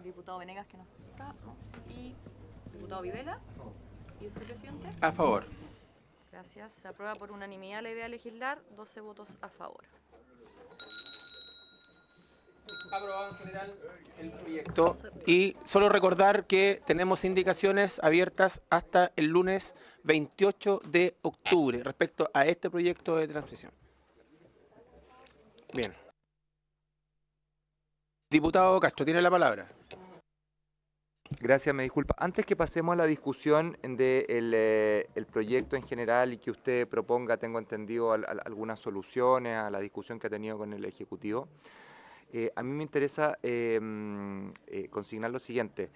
Speaker 2: Diputado Venegas, que no está. Y diputado Videla. ¿Y usted, presidente?
Speaker 1: A favor.
Speaker 2: Gracias. Se aprueba por unanimidad la idea de legislar. 12 votos a favor.
Speaker 1: Aprobado en general el proyecto. Y solo recordar que tenemos indicaciones abiertas hasta el lunes 28 de octubre respecto a este proyecto de transición. Bien. Diputado Castro, tiene la palabra.
Speaker 4: Gracias, me disculpa. Antes que pasemos a la discusión del el proyecto en general y que usted proponga, tengo entendido, algunas soluciones a la discusión que ha tenido con el Ejecutivo, a mí me interesa consignar lo siguiente.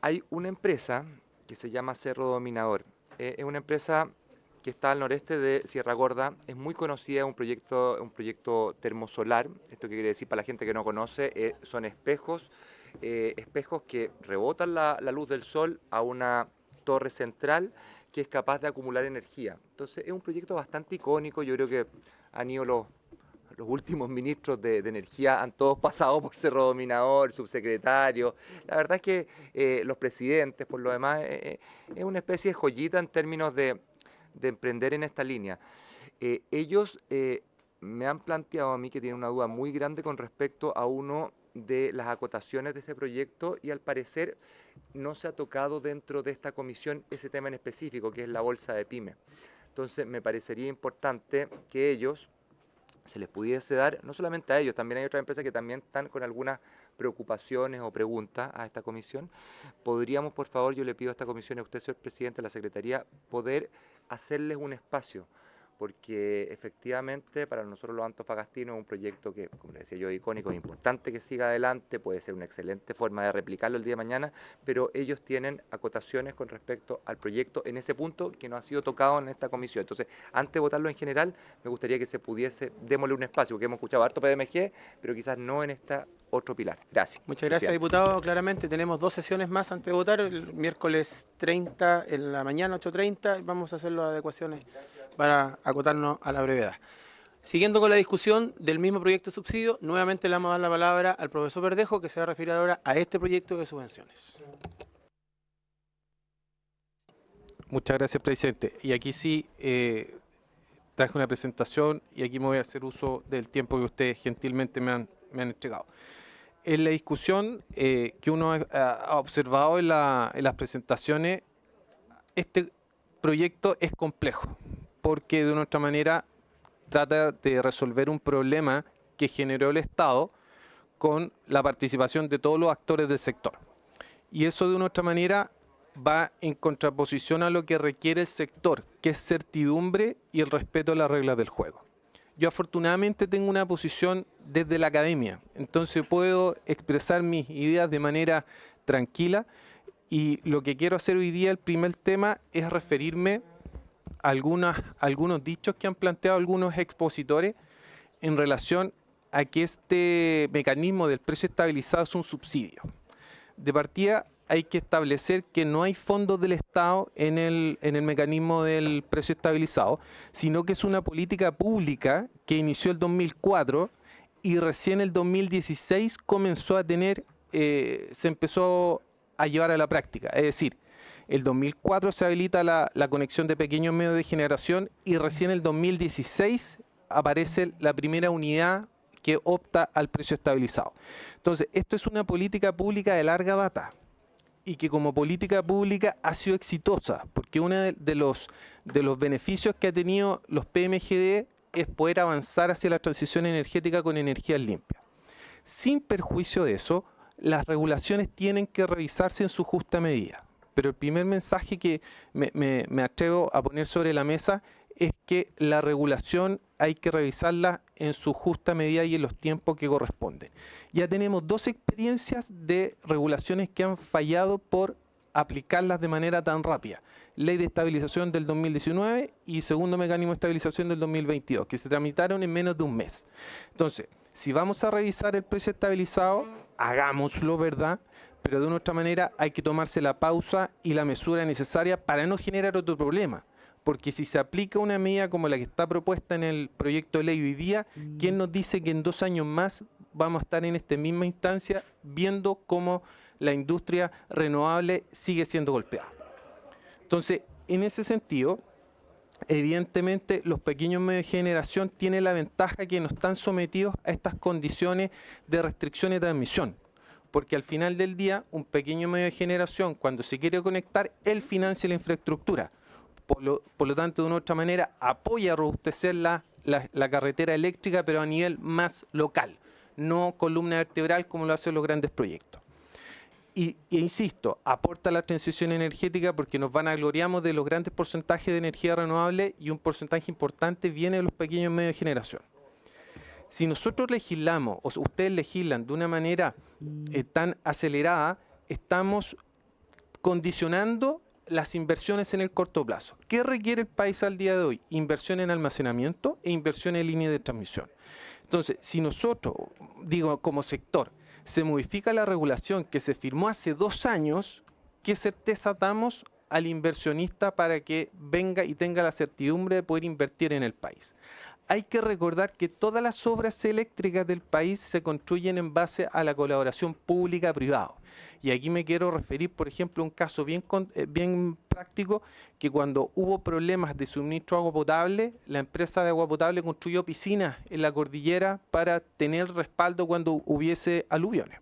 Speaker 4: Hay una empresa que se llama Cerro Dominador. Es una empresa que está al noreste de Sierra Gorda, es muy conocida, es un proyecto termosolar. Esto que quiere decir para la gente que no conoce, son espejos que rebotan la luz del sol a una torre central que es capaz de acumular energía. Entonces es un proyecto bastante icónico. Yo creo que han ido los últimos ministros de energía, han todos pasado por Cerro Dominador, subsecretario. La verdad es que los presidentes, por lo demás, es una especie de joyita en términos de emprender en esta línea. Ellos me han planteado a mí que tienen una duda muy grande con respecto a uno de las acotaciones de este proyecto y al parecer no se ha tocado dentro de esta comisión ese tema en específico, que es la bolsa de pyme. Entonces me parecería importante que ellos se les pudiese dar, no solamente a ellos, también hay otras empresas que también están con algunas preocupaciones o preguntas a esta comisión. ¿Podríamos, por favor, yo le pido a esta comisión, a usted, señor presidente de la Secretaría, poder hacerles un espacio? Porque efectivamente para nosotros los antofagastinos es un proyecto que, como le decía yo, icónico, es importante que siga adelante, puede ser una excelente forma de replicarlo el día de mañana, pero ellos tienen acotaciones con respecto al proyecto en ese punto que no ha sido tocado en esta comisión. Entonces, antes de votarlo en general, me gustaría que se pudiese, démosle un espacio, porque hemos escuchado harto PDMG, pero quizás no en esta otro pilar. Gracias.
Speaker 1: Muchas gracias, diputado. Claramente tenemos 2 sesiones más antes de votar, el miércoles 30 en la mañana, 8:30, vamos a hacer las adecuaciones para acotarnos a la brevedad. Siguiendo con la discusión del mismo proyecto de subsidio, nuevamente le vamos a dar la palabra al profesor Verdejo, que se va a referir ahora a este proyecto de subvenciones.
Speaker 9: Muchas gracias, presidente. Y aquí sí traje una presentación y aquí me voy a hacer uso del tiempo que ustedes gentilmente me han entregado. En la discusión que uno ha observado en las presentaciones, este proyecto es complejo, porque de una otra manera trata de resolver un problema que generó el Estado con la participación de todos los actores del sector. Y eso de una otra manera va en contraposición a lo que requiere el sector, que es certidumbre y el respeto a las reglas del juego. Yo afortunadamente tengo una posición desde la academia, entonces puedo expresar mis ideas de manera tranquila y lo que quiero hacer hoy día, el primer tema, es referirme a algunos dichos que han planteado algunos expositores en relación a que este mecanismo del precio estabilizado es un subsidio. De partida hay que establecer que no hay fondos del Estado en el mecanismo del precio estabilizado, sino que es una política pública que inició el 2004 y recién el 2016 comenzó a se empezó a llevar a la práctica. Es decir, el 2004 se habilita la conexión de pequeños medios de generación y recién el 2016 aparece la primera unidad que opta al precio estabilizado. Entonces, esto es una política pública de larga data y que como política pública ha sido exitosa, porque uno de los beneficios que ha tenido los PMGD es poder avanzar hacia la transición energética con energías limpias. Sin perjuicio de eso, las regulaciones tienen que revisarse en su justa medida. Pero el primer mensaje que me atrevo a poner sobre la mesa es que la regulación hay que revisarla en su justa medida y en los tiempos que corresponden. Ya tenemos 2 experiencias de regulaciones que han fallado por aplicarlas de manera tan rápida. Ley de estabilización del 2019 y segundo mecanismo de estabilización del 2022, que se tramitaron en menos de un mes. Entonces, si vamos a revisar el precio estabilizado, hagámoslo, ¿verdad? Pero de una otra manera hay que tomarse la pausa y la mesura necesaria para no generar otro problema. Porque si se aplica una medida como la que está propuesta en el proyecto de ley hoy día, ¿quién nos dice que en 2 años más vamos a estar en esta misma instancia viendo cómo la industria renovable sigue siendo golpeada? Entonces, en ese sentido, evidentemente los pequeños medios de generación tienen la ventaja que no están sometidos a estas condiciones de restricción de transmisión. Porque al final del día, un pequeño medio de generación, cuando se quiere conectar, él financia la infraestructura. Por lo tanto, de una u otra manera, apoya a robustecer la carretera eléctrica, pero a nivel más local, no columna vertebral como lo hacen los grandes proyectos. e insisto, aporta a la transición energética porque nos vanagloriamos de los grandes porcentajes de energía renovable y un porcentaje importante viene de los pequeños medios de generación. Si nosotros legislamos, o ustedes legislan de una manera tan acelerada, estamos condicionando las inversiones en el corto plazo. ¿Qué requiere el país al día de hoy? Inversión en almacenamiento e inversión en línea de transmisión. Entonces, si nosotros, digo como sector, se modifica la regulación que se firmó hace 2 años, ¿qué certeza damos al inversionista para que venga y tenga la certidumbre de poder invertir en el país? Hay que recordar que todas las obras eléctricas del país se construyen en base a la colaboración pública-privada. Y aquí me quiero referir, por ejemplo, a un caso bien práctico, que cuando hubo problemas de suministro de agua potable, la empresa de agua potable construyó piscinas en la cordillera para tener respaldo cuando hubiese aluviones.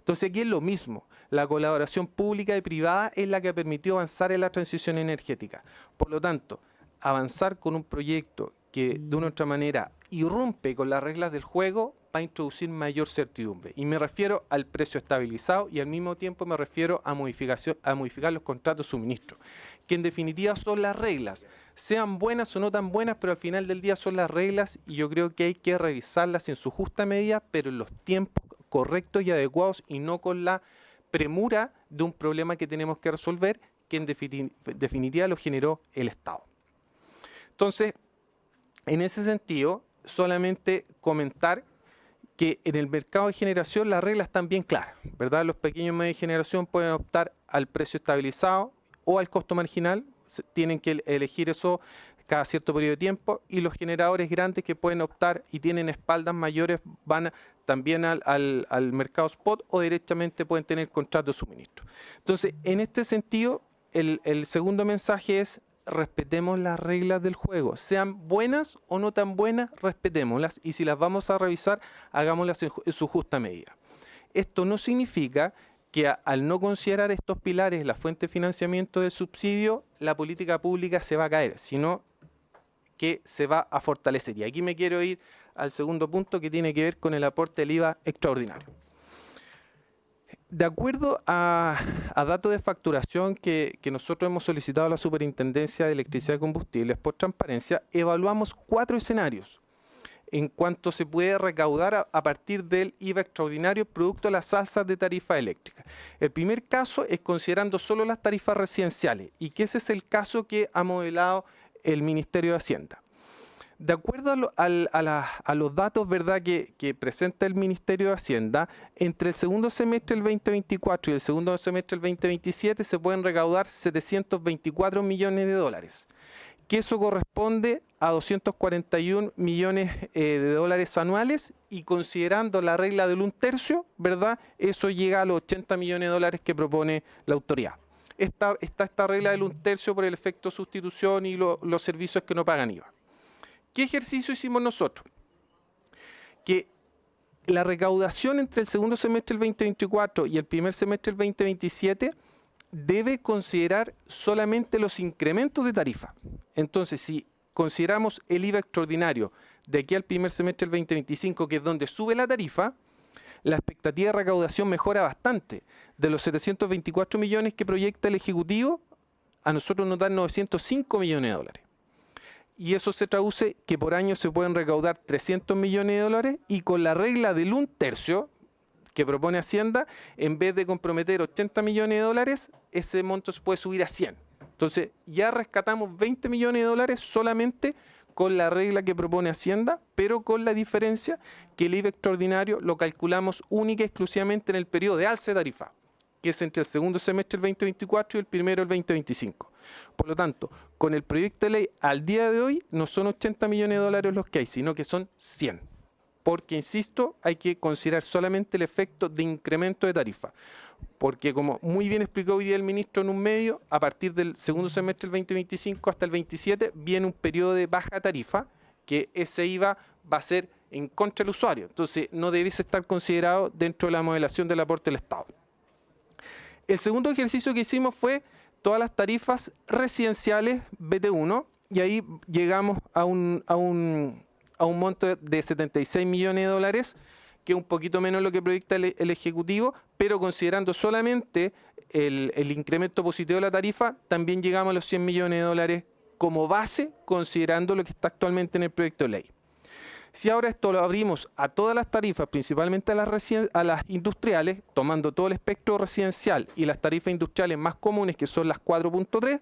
Speaker 9: Entonces aquí es lo mismo, la colaboración pública y privada es la que permitió avanzar en la transición energética. Por lo tanto, avanzar con un proyecto que de una u otra manera irrumpe con las reglas del juego va a introducir mayor certidumbre. Y me refiero al precio estabilizado y al mismo tiempo me refiero a modificar los contratos de suministro, que en definitiva son las reglas, sean buenas o no tan buenas, pero al final del día son las reglas y yo creo que hay que revisarlas en su justa medida, pero en los tiempos correctos y adecuados y no con la premura de un problema que tenemos que resolver, que en definitiva lo generó el Estado. Entonces, en ese sentido, solamente comentar que en el mercado de generación las reglas están bien claras, ¿verdad? Los pequeños medios de generación pueden optar al precio estabilizado o al costo marginal, tienen que elegir eso cada cierto periodo de tiempo, y los generadores grandes que pueden optar y tienen espaldas mayores van también al mercado spot o directamente pueden tener contrato de suministro. Entonces, en este sentido, el segundo mensaje es: respetemos las reglas del juego, sean buenas o no tan buenas, respetémoslas, y si las vamos a revisar, hagámoslas en su justa medida. Esto no significa que al no considerar estos pilares, la fuente de financiamiento del subsidio, la política pública se va a caer, sino que se va a fortalecer. Y aquí me quiero ir al segundo punto, que tiene que ver con el aporte del IVA extraordinario. De acuerdo a datos de facturación que nosotros hemos solicitado a la Superintendencia de Electricidad y Combustibles por transparencia, evaluamos 4 escenarios en cuanto se puede recaudar a partir del IVA extraordinario producto de las alzas de tarifa eléctrica. El primer caso es considerando solo las tarifas residenciales, y que ese es el caso que ha modelado el Ministerio de Hacienda. De acuerdo a los datos, ¿verdad?, que presenta el Ministerio de Hacienda, entre el segundo semestre del 2024 y el segundo semestre del 2027 se pueden recaudar 724 millones de dólares, que eso corresponde a 241 millones de dólares anuales, y considerando la regla del 1/3, ¿verdad?, eso llega a los 80 millones de dólares que propone la autoridad. Está esta regla del 1/3 por el efecto sustitución y los servicios que no pagan IVA. ¿Qué ejercicio hicimos nosotros? Que la recaudación entre el segundo semestre del 2024 y el primer semestre del 2027 debe considerar solamente los incrementos de tarifa. Entonces, si consideramos el IVA extraordinario de aquí al primer semestre del 2025, que es donde sube la tarifa, la expectativa de recaudación mejora bastante. De los 724 millones que proyecta el Ejecutivo, a nosotros nos dan 905 millones de dólares. Y eso se traduce que por año se pueden recaudar 300 millones de dólares, y con la regla del 1/3 que propone Hacienda, en vez de comprometer 80 millones de dólares, ese monto se puede subir a 100. Entonces ya rescatamos 20 millones de dólares solamente con la regla que propone Hacienda, pero con la diferencia que el IVA extraordinario lo calculamos única y exclusivamente en el periodo de alza de tarifa, que es entre el segundo semestre del 2024 y el primero del 2025. Por lo tanto, con el proyecto de ley al día de hoy no son 80 millones de dólares los que hay, sino que son 100. Porque, insisto, hay que considerar solamente el efecto de incremento de tarifa. Porque, como muy bien explicó hoy día el ministro en un medio, a partir del segundo semestre del 2025 hasta el 27 viene un periodo de baja tarifa, que ese IVA va a ser en contra del usuario. Entonces, no debiese estar considerado dentro de la modelación del aporte del Estado. El segundo ejercicio que hicimos fue todas las tarifas residenciales BT1, y ahí llegamos a un monto de 76 millones de dólares que es un poquito menos lo que proyecta el Ejecutivo, pero considerando solamente el incremento positivo de la tarifa, también llegamos a los 100 millones de dólares como base, considerando lo que está actualmente en el proyecto de ley. Si ahora esto lo abrimos a todas las tarifas, principalmente a las industriales, tomando todo el espectro residencial y las tarifas industriales más comunes, que son las 4.3,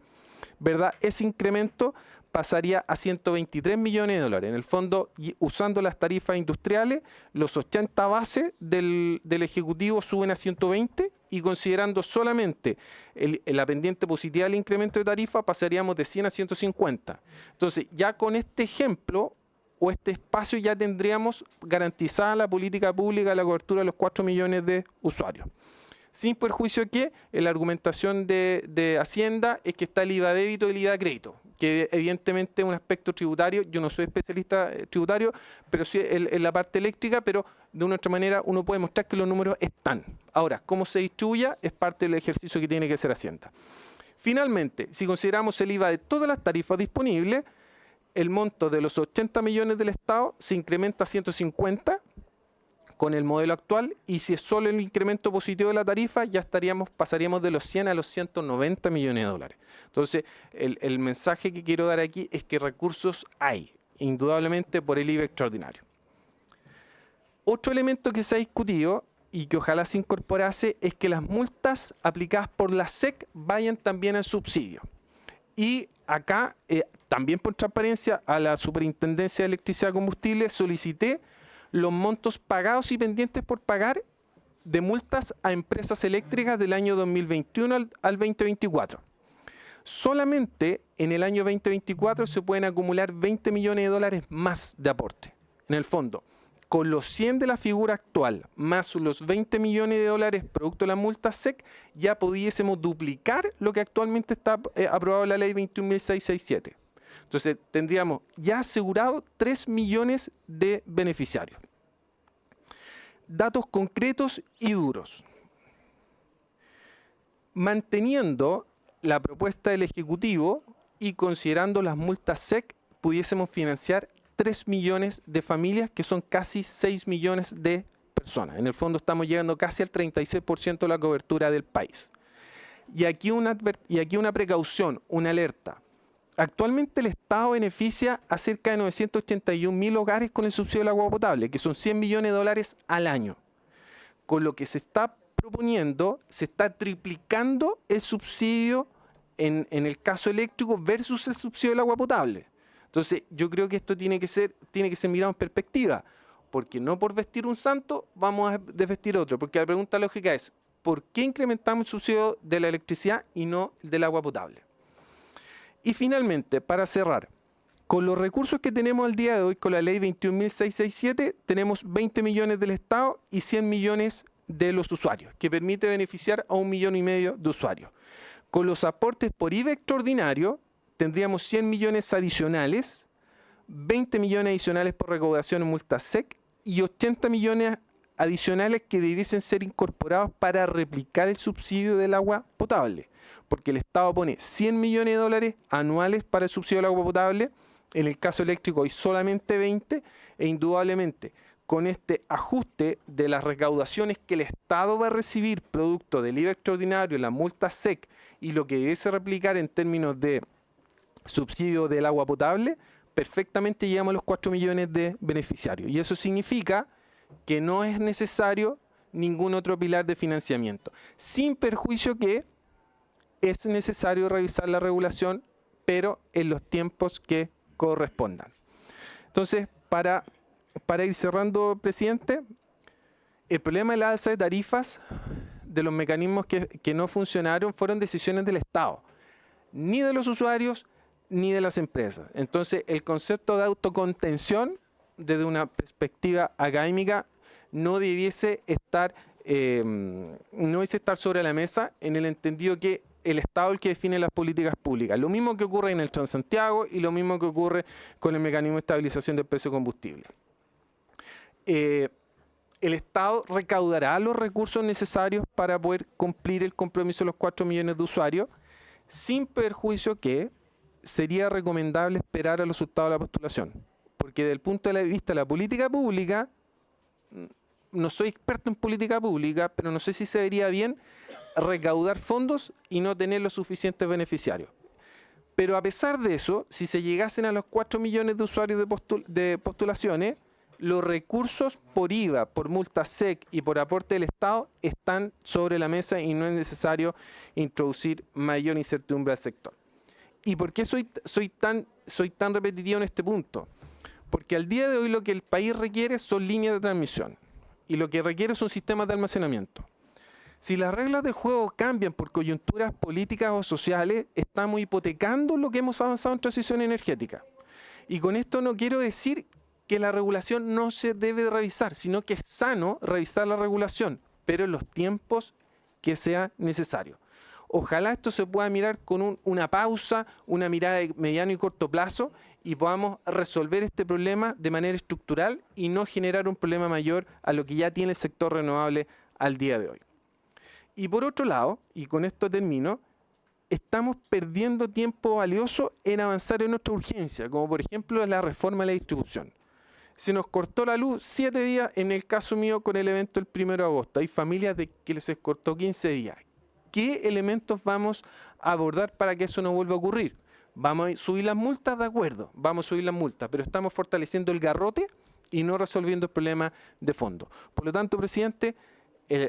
Speaker 9: ¿verdad? Ese incremento pasaría a 123 millones de dólares. En el fondo, usando las tarifas industriales, los 80 bases del Ejecutivo suben a 120 y considerando solamente la pendiente positiva del incremento de tarifa, pasaríamos de 100 a 150. Entonces, ya con este ejemplo o este espacio ya tendríamos garantizada la política pública de la cobertura de los 4 millones de usuarios. Sin perjuicio que en la argumentación de Hacienda es que está el IVA débito y el IVA crédito, que evidentemente es un aspecto tributario. Yo no soy especialista tributario, pero sí en la parte eléctrica, pero de una u otra manera uno puede mostrar que los números están. Ahora, cómo se distribuya es parte del ejercicio que tiene que hacer Hacienda. Finalmente, si consideramos el IVA de todas las tarifas disponibles, el monto de los 80 millones del Estado se incrementa a 150 con el modelo actual, y si es solo el incremento positivo de la tarifa, ya pasaríamos de los 100 a los 190 millones de dólares. Entonces, el mensaje que quiero dar aquí es que recursos hay, indudablemente por el IVA extraordinario. Otro elemento que se ha discutido y que ojalá se incorporase es que las multas aplicadas por la SEC vayan también al subsidio. Y acá, también por transparencia, a la Superintendencia de Electricidad y Combustible solicité los montos pagados y pendientes por pagar de multas a empresas eléctricas del año 2021 al 2024. Solamente en el año 2024 se pueden acumular 20 millones de dólares más de aporte. En el fondo, con los 100 de la figura actual, más los 20 millones de dólares producto de la multa SEC, ya pudiésemos duplicar lo que actualmente está aprobado en la ley 21.667. Entonces, tendríamos ya asegurado 3 millones de beneficiarios. Datos concretos y duros. Manteniendo la propuesta del Ejecutivo y considerando las multas SEC, pudiésemos financiar 3 millones de familias, que son casi 6 millones de personas. En el fondo estamos llegando casi al 36% de la cobertura del país. Y aquí una precaución, una alerta. Actualmente el Estado beneficia a cerca de 981.000 hogares con el subsidio del agua potable, que son 100 millones de dólares al año. Con lo que se está proponiendo, se está triplicando el subsidio en el caso eléctrico versus el subsidio del agua potable. Entonces, yo creo que esto tiene que ser mirado en perspectiva, porque no por vestir un santo vamos a desvestir otro, porque la pregunta lógica es, ¿por qué incrementamos el subsidio de la electricidad y no el del agua potable? Y finalmente, para cerrar, con los recursos que tenemos al día de hoy, con la ley 21.667, tenemos 20 millones del Estado y 100 millones de los usuarios, que permite beneficiar a 1,5 millones de usuarios. Con los aportes por IVA extraordinario, tendríamos 100 millones adicionales, 20 millones adicionales por recaudación en multas SEC y 80 millones adicionales que debiesen ser incorporados para replicar el subsidio del agua potable, porque el Estado pone 100 millones de dólares anuales para el subsidio del agua potable, en el caso eléctrico hay solamente 20, e indudablemente con este ajuste de las recaudaciones que el Estado va a recibir producto del IVA extraordinario, la multa SEC y lo que debe replicar en términos de subsidio del agua potable, perfectamente llegamos a los 4 millones de beneficiarios. Y eso significa que no es necesario ningún otro pilar de financiamiento, sin perjuicio que es necesario revisar la regulación, pero en los tiempos que correspondan. Entonces, para ir cerrando, presidente, el problema de la alza de tarifas, de los mecanismos que no funcionaron, fueron decisiones del Estado, ni de los usuarios, ni de las empresas. Entonces, el concepto de autocontención, desde una perspectiva académica, no debiese estar sobre la mesa, en el entendido que el Estado es el que define las políticas públicas. Lo mismo que ocurre en el Transantiago y lo mismo que ocurre con el mecanismo de estabilización del precio de combustible. El Estado recaudará los recursos necesarios para poder cumplir el compromiso de los 4 millones de usuarios, sin perjuicio que sería recomendable esperar a los resultados de la postulación. Porque desde el punto de vista de la política pública, no soy experto en política pública, pero no sé si se vería bien recaudar fondos y no tener los suficientes beneficiarios. Pero a pesar de eso, si se llegasen a los 4 millones de usuarios de postulaciones, los recursos por IVA, por multa SEC y por aporte del Estado están sobre la mesa y no es necesario introducir mayor incertidumbre al sector. ¿Y por qué soy tan repetitivo en este punto? Porque al día de hoy lo que el país requiere son líneas de transmisión y lo que requiere son sistemas de almacenamiento. Si las reglas del juego cambian por coyunturas políticas o sociales, estamos hipotecando lo que hemos avanzado en transición energética. Y con esto no quiero decir que la regulación no se debe revisar, sino que es sano revisar la regulación, pero en los tiempos que sea necesario. Ojalá esto se pueda mirar con una pausa, una mirada de mediano y corto plazo y podamos resolver este problema de manera estructural y no generar un problema mayor a lo que ya tiene el sector renovable al día de hoy. Y por otro lado, y con esto termino, estamos perdiendo tiempo valioso en avanzar en nuestra urgencia, como por ejemplo la reforma de la distribución. Se nos cortó la luz 7 días, en el caso mío con el evento el 1 de agosto. Hay familias que les cortó 15 días. ¿Qué elementos vamos a abordar para que eso no vuelva a ocurrir? ¿Vamos a subir las multas? De acuerdo, vamos a subir las multas, pero estamos fortaleciendo el garrote y no resolviendo el problema de fondo. Por lo tanto, presidente,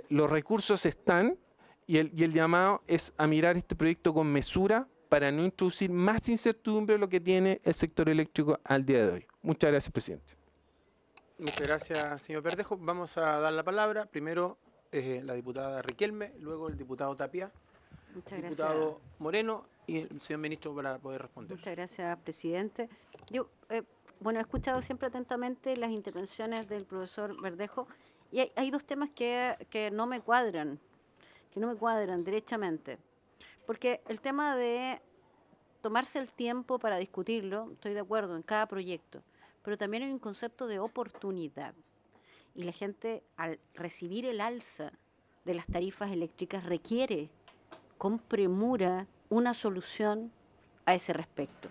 Speaker 9: los recursos están y el llamado es a mirar este proyecto con mesura para no introducir más incertidumbre de lo que tiene el sector eléctrico al día de hoy. Muchas gracias, presidente.
Speaker 1: Muchas gracias, señor Verdejo. Vamos a dar la palabra. Primero la diputada Riquelme, luego el diputado Tapia,
Speaker 6: Muchas
Speaker 1: diputado
Speaker 6: gracias.
Speaker 1: Moreno y el señor ministro para poder responder.
Speaker 6: Muchas gracias, presidente. Yo, he escuchado siempre atentamente las intervenciones del profesor Verdejo y hay dos temas que no me cuadran, derechamente. Porque el tema de tomarse el tiempo para discutirlo, estoy de acuerdo, en cada proyecto, pero también hay un concepto de oportunidad. Y la gente, al recibir el alza de las tarifas eléctricas, requiere con premura una solución a ese respecto.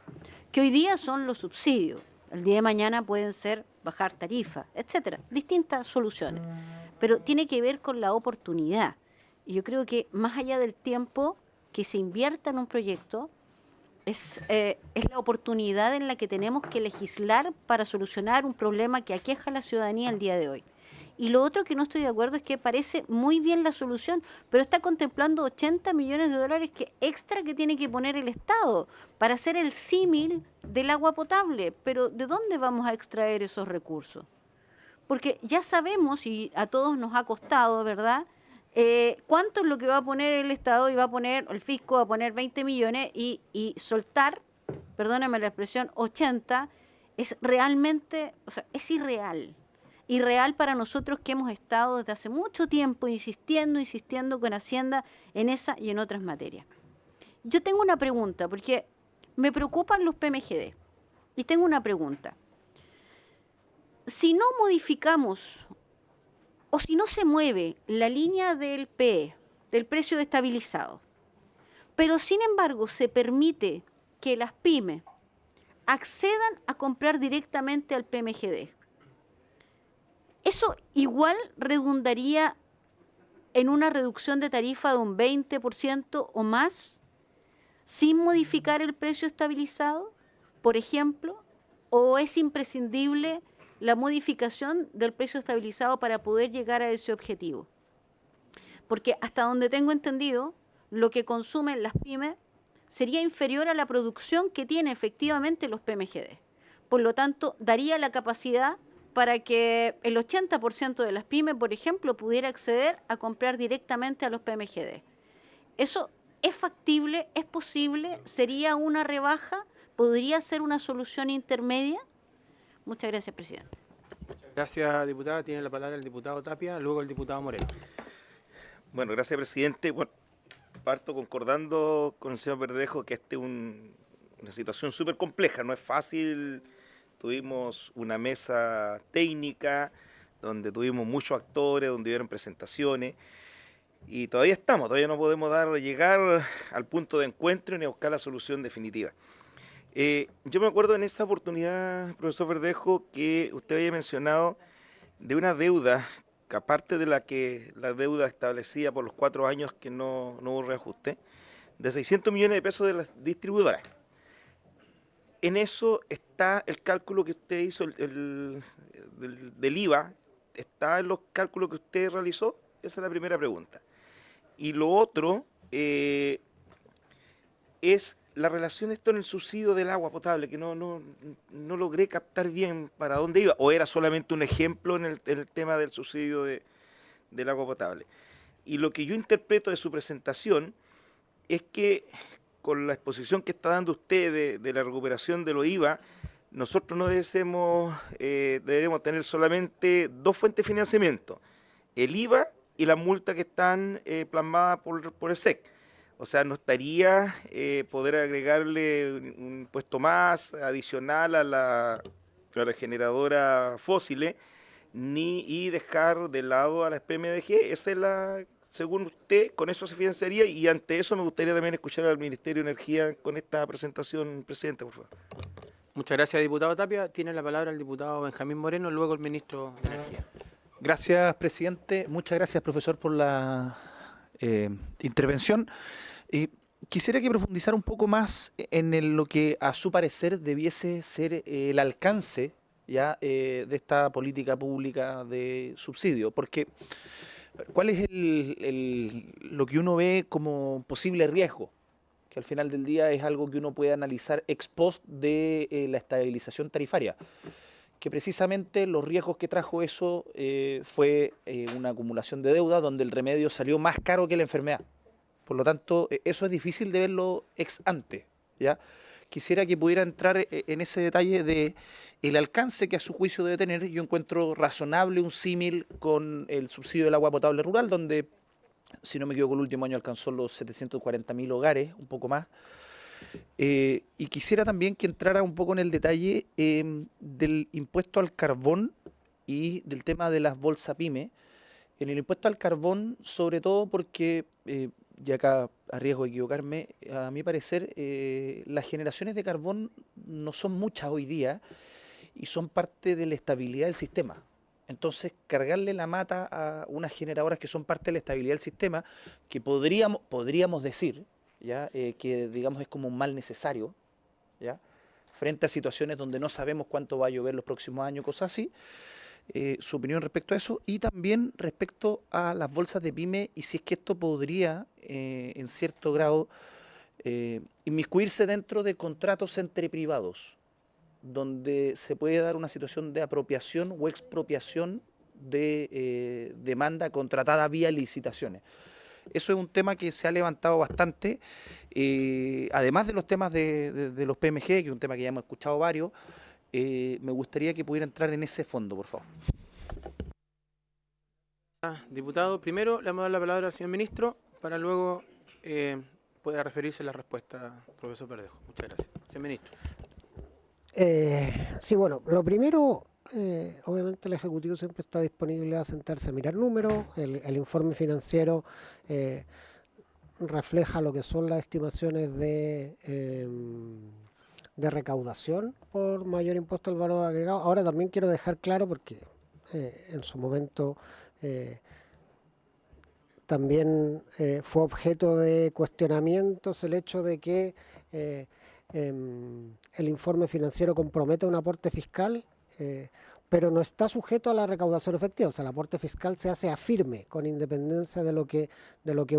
Speaker 6: Que hoy día son los subsidios, el día de mañana pueden ser bajar tarifas, etcétera, distintas soluciones. Pero tiene que ver con la oportunidad. Y yo creo que más allá del tiempo que se invierta en un proyecto, es la oportunidad en la que tenemos que legislar para solucionar un problema que aqueja a la ciudadanía el día de hoy. Y lo otro que no estoy de acuerdo es que parece muy bien la solución, pero está contemplando 80 millones de dólares extra que tiene que poner el Estado para hacer el símil del agua potable. Pero ¿de dónde vamos a extraer esos recursos? Porque ya sabemos, y a todos nos ha costado, ¿verdad?, cuánto es lo que va a poner el Estado, y va a poner, el fisco va a poner 20 millones y soltar, perdóname la expresión, 80, es realmente, es irreal. Irreal para nosotros que hemos estado desde hace mucho tiempo insistiendo con Hacienda en esa y en otras materias. Yo tengo una pregunta, porque me preocupan los PMGD, y tengo una pregunta. Si no modificamos o si no se mueve la línea del PE, del precio estabilizado, pero sin embargo se permite que las pymes accedan a comprar directamente al PMGD, ¿eso igual redundaría en una reducción de tarifa de un 20% o más, sin modificar el precio estabilizado, por ejemplo? ¿O es imprescindible la modificación del precio estabilizado para poder llegar a ese objetivo? Porque hasta donde tengo entendido, lo que consumen las pymes sería inferior a la producción que tiene efectivamente los PMGD. Por lo tanto, daría la capacidad para que el 80% de las pymes, por ejemplo, pudiera acceder a comprar directamente a los PMGD. ¿Eso es factible? ¿Es posible? ¿Sería una rebaja? ¿Podría ser una solución intermedia? Muchas gracias, presidente.
Speaker 1: Gracias, diputada. Tiene la palabra el diputado Tapia, luego el diputado Moreno.
Speaker 5: Bueno, gracias, presidente. Bueno, parto concordando con el señor Verdejo que esta es una situación súper compleja, no es fácil. Tuvimos una mesa técnica donde tuvimos muchos actores, donde hubieron presentaciones y todavía no podemos llegar al punto de encuentro ni a buscar la solución definitiva. Yo me acuerdo en esta oportunidad, profesor Verdejo, que usted había mencionado de una deuda aparte de la deuda establecida por los 4 años que no hubo reajuste, de 600 millones de pesos de las distribuidoras. En eso está el cálculo que usted hizo del IVA, ¿está en los cálculos que usted realizó? Esa es la primera pregunta. Y lo otro es la relación esto en el subsidio del agua potable, que no logré captar bien para dónde iba, o era solamente un ejemplo en el tema del subsidio del agua potable. Y lo que yo interpreto de su presentación es que con la exposición que está dando usted de la recuperación de los IVA, nosotros no deberemos tener solamente 2 fuentes de financiamiento, el IVA y la multa que están plasmadas por el SEC. O sea, no estaría poder agregarle un impuesto más adicional a la generadora fósiles y dejar de lado a las PMDG. Esa es según usted, con eso se financiaría, y ante eso me gustaría también escuchar al Ministerio de Energía con esta presentación, presidente, por favor.
Speaker 1: Muchas gracias, diputado Tapia. Tiene la palabra el diputado Benjamín Moreno, luego el ministro de Energía.
Speaker 13: Gracias, presidente. Muchas gracias, profesor, por la intervención. Quisiera que profundizara un poco más en lo que, a su parecer, debiese ser el alcance ya de esta política pública de subsidio, porque ¿cuál es lo que uno ve como posible riesgo? Que al final del día es algo que uno puede analizar ex post de la estabilización tarifaria, que precisamente los riesgos que trajo eso fue una acumulación de deuda donde el remedio salió más caro que la enfermedad. Por lo tanto, eso es difícil de verlo ex ante, ¿ya? Quisiera que pudiera entrar en ese detalle de el alcance que a su juicio debe tener. Yo encuentro razonable un símil con el subsidio del agua potable rural, donde, si no me equivoco, el último año alcanzó los 740.000 hogares, un poco más. Y quisiera también que entrara un poco en el detalle del impuesto al carbón y del tema de las bolsas PYME. En el impuesto al carbón, sobre todo porque, y acá a riesgo de equivocarme, a mi parecer, las generaciones de carbón no son muchas hoy día y son parte de la estabilidad del sistema. Entonces, cargarle la mata a unas generadoras que son parte de la estabilidad del sistema, que podríamos decir, ¿ya? Que digamos es como un mal necesario, ¿ya? Frente a situaciones donde no sabemos cuánto va a llover los próximos años, cosas así. Su opinión respecto a eso, y también respecto a las bolsas de pyme, y si es que esto podría, en cierto grado, inmiscuirse dentro de contratos entre privados, donde se puede dar una situación de apropiación o expropiación de demanda contratada vía licitaciones. Eso es un tema que se ha levantado bastante, además de los temas de los PMG, que es un tema que ya hemos escuchado varios. Me gustaría que pudiera entrar en ese fondo, por favor.
Speaker 1: Diputado, primero le vamos a dar la palabra al señor ministro para luego pueda referirse a la respuesta, profesor Verdejo. Muchas gracias. Señor ministro.
Speaker 11: Sí, bueno, lo primero, obviamente el Ejecutivo siempre está disponible a sentarse a mirar números. El informe financiero refleja lo que son las estimaciones de recaudación por mayor impuesto al valor agregado. Ahora también quiero dejar claro, porque en su momento también fue objeto de cuestionamientos el hecho de que el informe financiero compromete un aporte fiscal, pero no está sujeto a la recaudación efectiva. O sea, el aporte fiscal se hace a firme, con independencia de lo que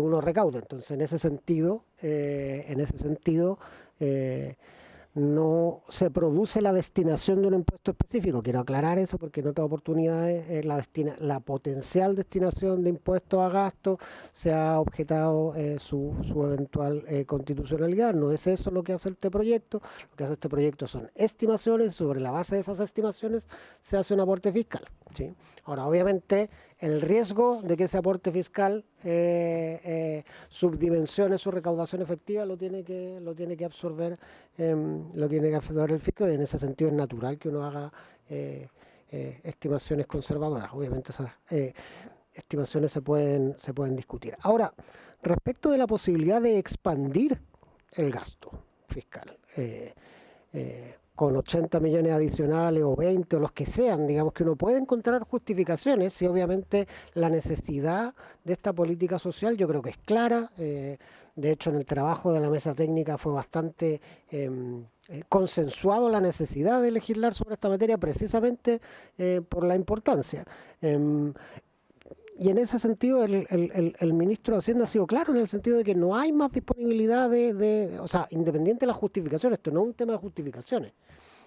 Speaker 11: uno recaude. Entonces, en ese sentido, no se produce la destinación de un impuesto específico. Quiero aclarar eso porque en otras oportunidades la potencial destinación de impuestos a gastos se ha objetado su eventual constitucionalidad. No es eso lo que hace este proyecto. Lo que hace este proyecto son estimaciones. Sobre la base de esas estimaciones se hace un aporte fiscal, ¿sí? Ahora, obviamente, el riesgo de que ese aporte fiscal subdimensione su recaudación efectiva lo tiene que absorber el fisco, y en ese sentido es natural que uno haga estimaciones conservadoras. Obviamente esas estimaciones se pueden discutir. Ahora, respecto de la posibilidad de expandir el gasto fiscal, con 80 millones adicionales o 20 o los que sean, digamos que uno puede encontrar justificaciones y obviamente la necesidad de esta política social yo creo que es clara. De hecho, en el trabajo de la mesa técnica fue bastante consensuado la necesidad de legislar sobre esta materia precisamente por la importancia. Y en ese sentido el ministro de Hacienda ha sido claro en el sentido de que no hay más disponibilidad o sea, independiente de las justificaciones, esto no es un tema de justificaciones,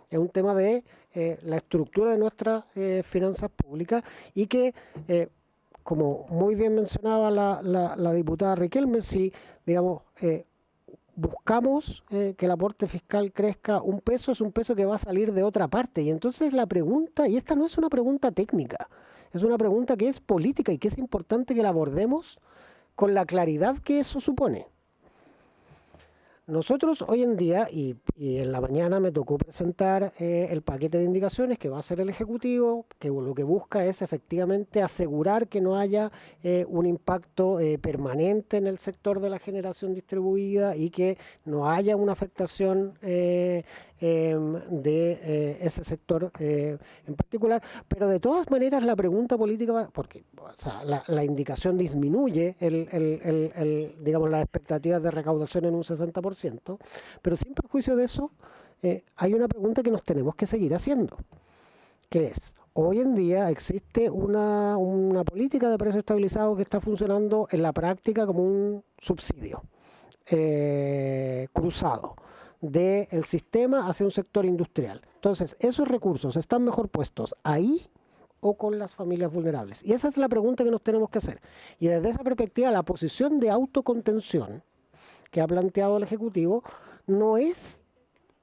Speaker 11: es un tema de la estructura de nuestras finanzas públicas y que, como muy bien mencionaba la diputada Riquelme, si, digamos, buscamos que el aporte fiscal crezca un peso, es un peso que va a salir de otra parte. Y entonces la pregunta, y esta no es una pregunta técnica, es una pregunta que es política y que es importante que la abordemos con la claridad que eso supone. Nosotros hoy en día, y en la mañana me tocó presentar el paquete de indicaciones que va a hacer el Ejecutivo, que lo que busca es efectivamente asegurar que no haya un impacto permanente en el sector de la generación distribuida y que no haya una afectación de ese sector en particular. Pero de todas maneras la pregunta política va, porque o sea, la indicación disminuye digamos, las expectativas de recaudación en un 60%, pero sin perjuicio de eso, hay una pregunta que nos tenemos que seguir haciendo, que es, hoy en día existe una política de precios estabilizados que está funcionando en la práctica como un subsidio cruzado del sistema hacia un sector industrial. Entonces, esos recursos están mejor puestos ahí o con las familias vulnerables. Y esa es la pregunta que nos tenemos que hacer. Y desde esa perspectiva, la posición de autocontención que ha planteado el Ejecutivo no es...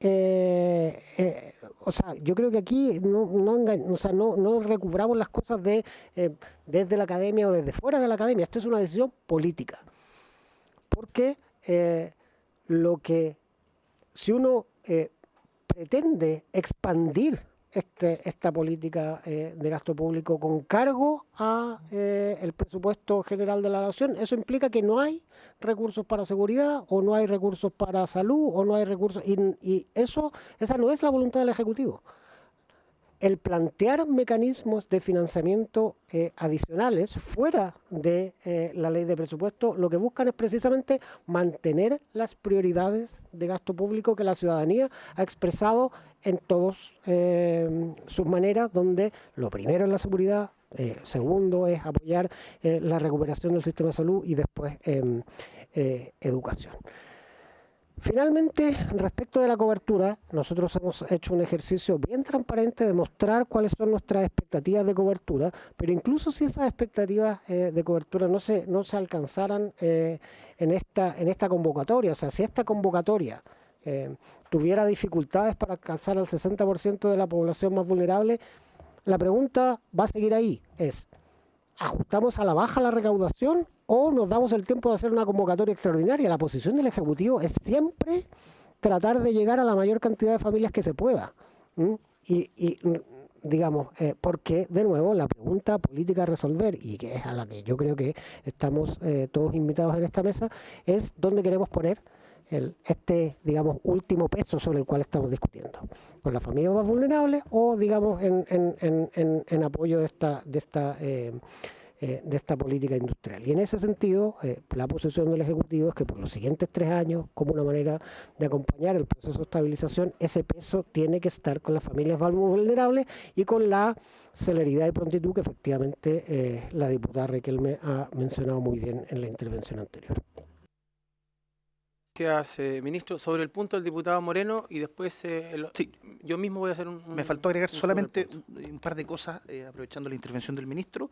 Speaker 11: o sea, yo creo que aquí no recubramos las cosas desde la academia o desde fuera de la academia. Esto es una decisión política. Porque si uno pretende expandir esta política de gasto público con cargo a el presupuesto general de la nación, eso implica que no hay recursos para seguridad o no hay recursos para salud o no hay recursos y esa no es la voluntad del Ejecutivo. El plantear mecanismos de financiamiento adicionales fuera de la ley de presupuesto, lo que buscan es precisamente mantener las prioridades de gasto público que la ciudadanía ha expresado en todas sus maneras, donde lo primero es la seguridad, segundo es apoyar la recuperación del sistema de salud y después educación. Finalmente, respecto de la cobertura, nosotros hemos hecho un ejercicio bien transparente de mostrar cuáles son nuestras expectativas de cobertura, pero incluso si esas expectativas de cobertura no se alcanzaran en esta convocatoria, o sea, si esta convocatoria tuviera dificultades para alcanzar al 60% de la población más vulnerable, la pregunta va a seguir ahí, es, ¿ajustamos a la baja la recaudación o nos damos el tiempo de hacer una convocatoria extraordinaria? La posición del Ejecutivo es siempre tratar de llegar a la mayor cantidad de familias que se pueda. Digamos, porque, de nuevo, la pregunta política a resolver, y que es a la que yo creo que estamos todos invitados en esta mesa, es dónde queremos poner digamos, último peso sobre el cual estamos discutiendo. Con las familias más vulnerables o, digamos, en apoyo de esta política industrial. Y en ese sentido, la posición del Ejecutivo es que por los siguientes 3 años, como una manera de acompañar el proceso de estabilización, ese peso tiene que estar con las familias más vulnerables y con la celeridad y prontitud que efectivamente la diputada Riquelme ha mencionado muy bien en la intervención anterior.
Speaker 1: Gracias, ministro. Sobre el punto del diputado Moreno y después
Speaker 13: sí,
Speaker 1: yo mismo voy a hacer
Speaker 13: me faltó agregar solamente un par de cosas, aprovechando la intervención del ministro.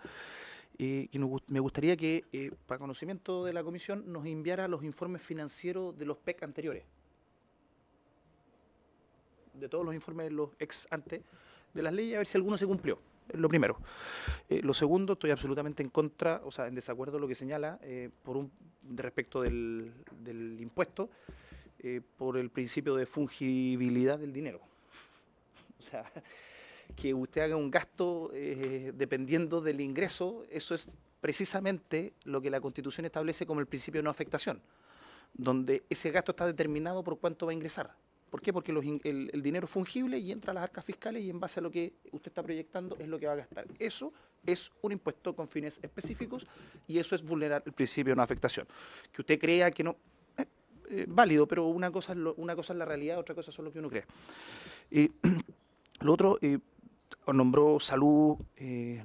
Speaker 13: Me gustaría que, para conocimiento de la comisión, nos enviara los informes financieros de los PEC anteriores. De todos los informes de los ex ante de las leyes, a ver si alguno se cumplió. Es lo primero. Lo segundo, estoy absolutamente en contra, o sea, en desacuerdo de lo que señala respecto del impuesto, por el principio de fungibilidad del dinero. O sea, que usted haga un gasto dependiendo del ingreso, eso es precisamente lo que la Constitución establece como el principio de no afectación, donde ese gasto está determinado por cuánto va a ingresar. ¿Por qué? Porque el dinero es fungible y entra a las arcas fiscales y en base a lo que usted está proyectando es lo que va a gastar. Eso es un impuesto con fines específicos y eso es vulnerar el principio de no afectación. Que usted crea que no... válido, pero una cosa es la realidad, otra cosa es lo que uno cree. Lo otro, nombró salud,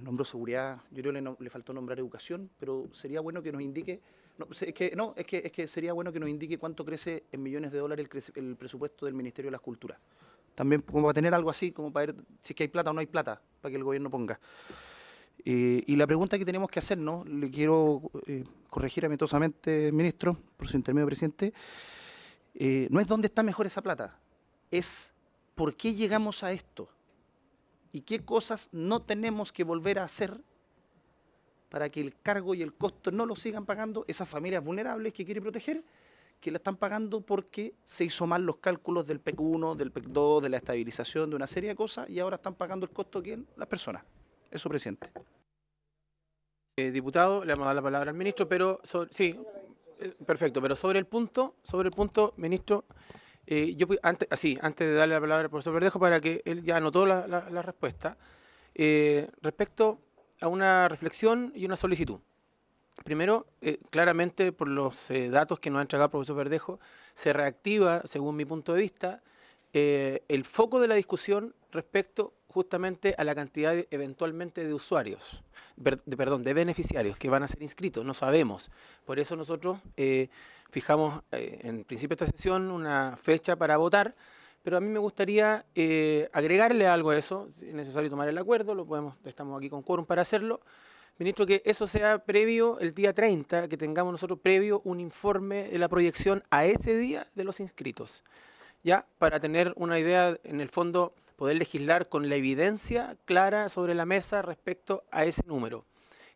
Speaker 13: nombró seguridad, yo creo que le faltó nombrar educación, pero sería bueno que nos indique, es que sería bueno que nos indique cuánto crece en millones de dólares el presupuesto del Ministerio de las Culturas. También como para tener algo así, como para ver si es que hay plata o no hay plata, para que el gobierno ponga. Y la pregunta que tenemos que hacernos, le quiero corregir amistosamente, ministro, por su intermedio, presidente, no es dónde está mejor esa plata, es por qué llegamos a esto y qué cosas no tenemos que volver a hacer para que el cargo y el costo no lo sigan pagando esas familias vulnerables que quiere proteger, que la están pagando porque se hizo mal los cálculos del PEC 1, del PEC 2, de la estabilización, de una serie de cosas, y ahora están pagando el costo ¿quién? Las personas. Eso, presidente.
Speaker 1: Diputado, le vamos a dar la palabra al ministro, pero sí, perfecto, pero sobre el punto, ministro, antes de darle la palabra al profesor Verdejo para que él ya anotó la respuesta, respecto a una reflexión y una solicitud. Primero, claramente por los datos que nos ha entregado el profesor Verdejo, se reactiva, según mi punto de vista, el foco de la discusión respecto justamente a la cantidad eventualmente de usuarios, de beneficiarios que van a ser inscritos, no sabemos. Por eso nosotros fijamos en principio de esta sesión una fecha para votar, pero a mí me gustaría agregarle algo a eso, si es necesario tomar el acuerdo, estamos aquí con quórum para hacerlo. Ministro, que eso sea previo el día 30, que tengamos nosotros previo un informe de la proyección a ese día de los inscritos, ya para tener una idea, en el fondo, poder legislar con la evidencia clara sobre la mesa respecto a ese número.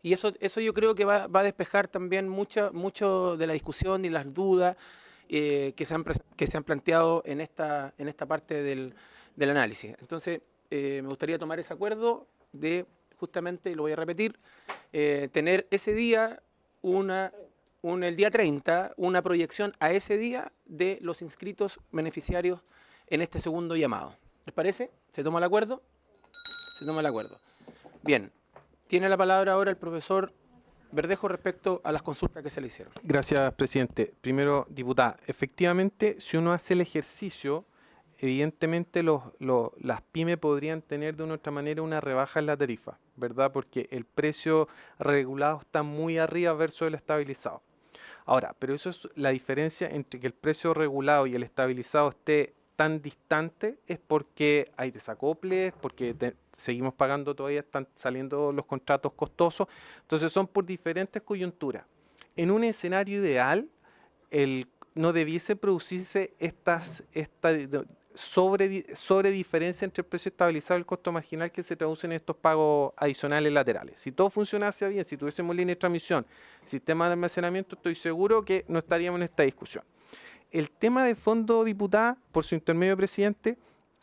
Speaker 1: Y eso yo creo que va a despejar también mucho de la discusión y las dudas que se han planteado en esta parte del análisis. Entonces, me gustaría tomar ese acuerdo de, justamente, y lo voy a repetir, tener ese día, el día 30, una proyección a ese día de los inscritos beneficiarios en este segundo llamado. ¿Les parece? ¿Se toma el acuerdo? Se toma el acuerdo. Bien. Tiene la palabra ahora el profesor Verdejo respecto a las consultas que se le hicieron.
Speaker 9: Gracias, presidente. Primero, diputada, efectivamente, si uno hace el ejercicio, evidentemente las pymes podrían tener de una u otra manera una rebaja en la tarifa, ¿verdad? Porque el precio regulado está muy arriba versus el estabilizado. Ahora, pero eso es la diferencia entre que el precio regulado y el estabilizado esté tan distante, es porque hay desacoples, porque seguimos pagando todavía, están saliendo los contratos costosos, entonces son por diferentes coyunturas. En un escenario ideal, no debiese producirse esta sobre diferencia entre el precio estabilizado y el costo marginal que se traduce en estos pagos adicionales laterales. Si todo funcionase bien, si tuviésemos línea de transmisión, sistema de almacenamiento, estoy seguro que no estaríamos en esta discusión. El tema de fondo, diputada, por su intermedio, presidente,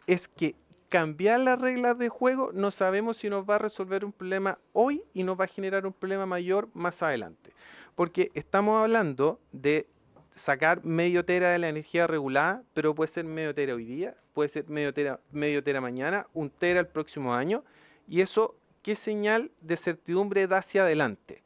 Speaker 9: es que cambiar las reglas de juego no sabemos si nos va a resolver un problema hoy y nos va a generar un problema mayor más adelante. Porque estamos hablando de sacar medio tera de la energía regulada, pero puede ser medio tera hoy día, puede ser medio tera mañana, 1 tera el próximo año, y eso, ¿qué señal de certidumbre da hacia adelante?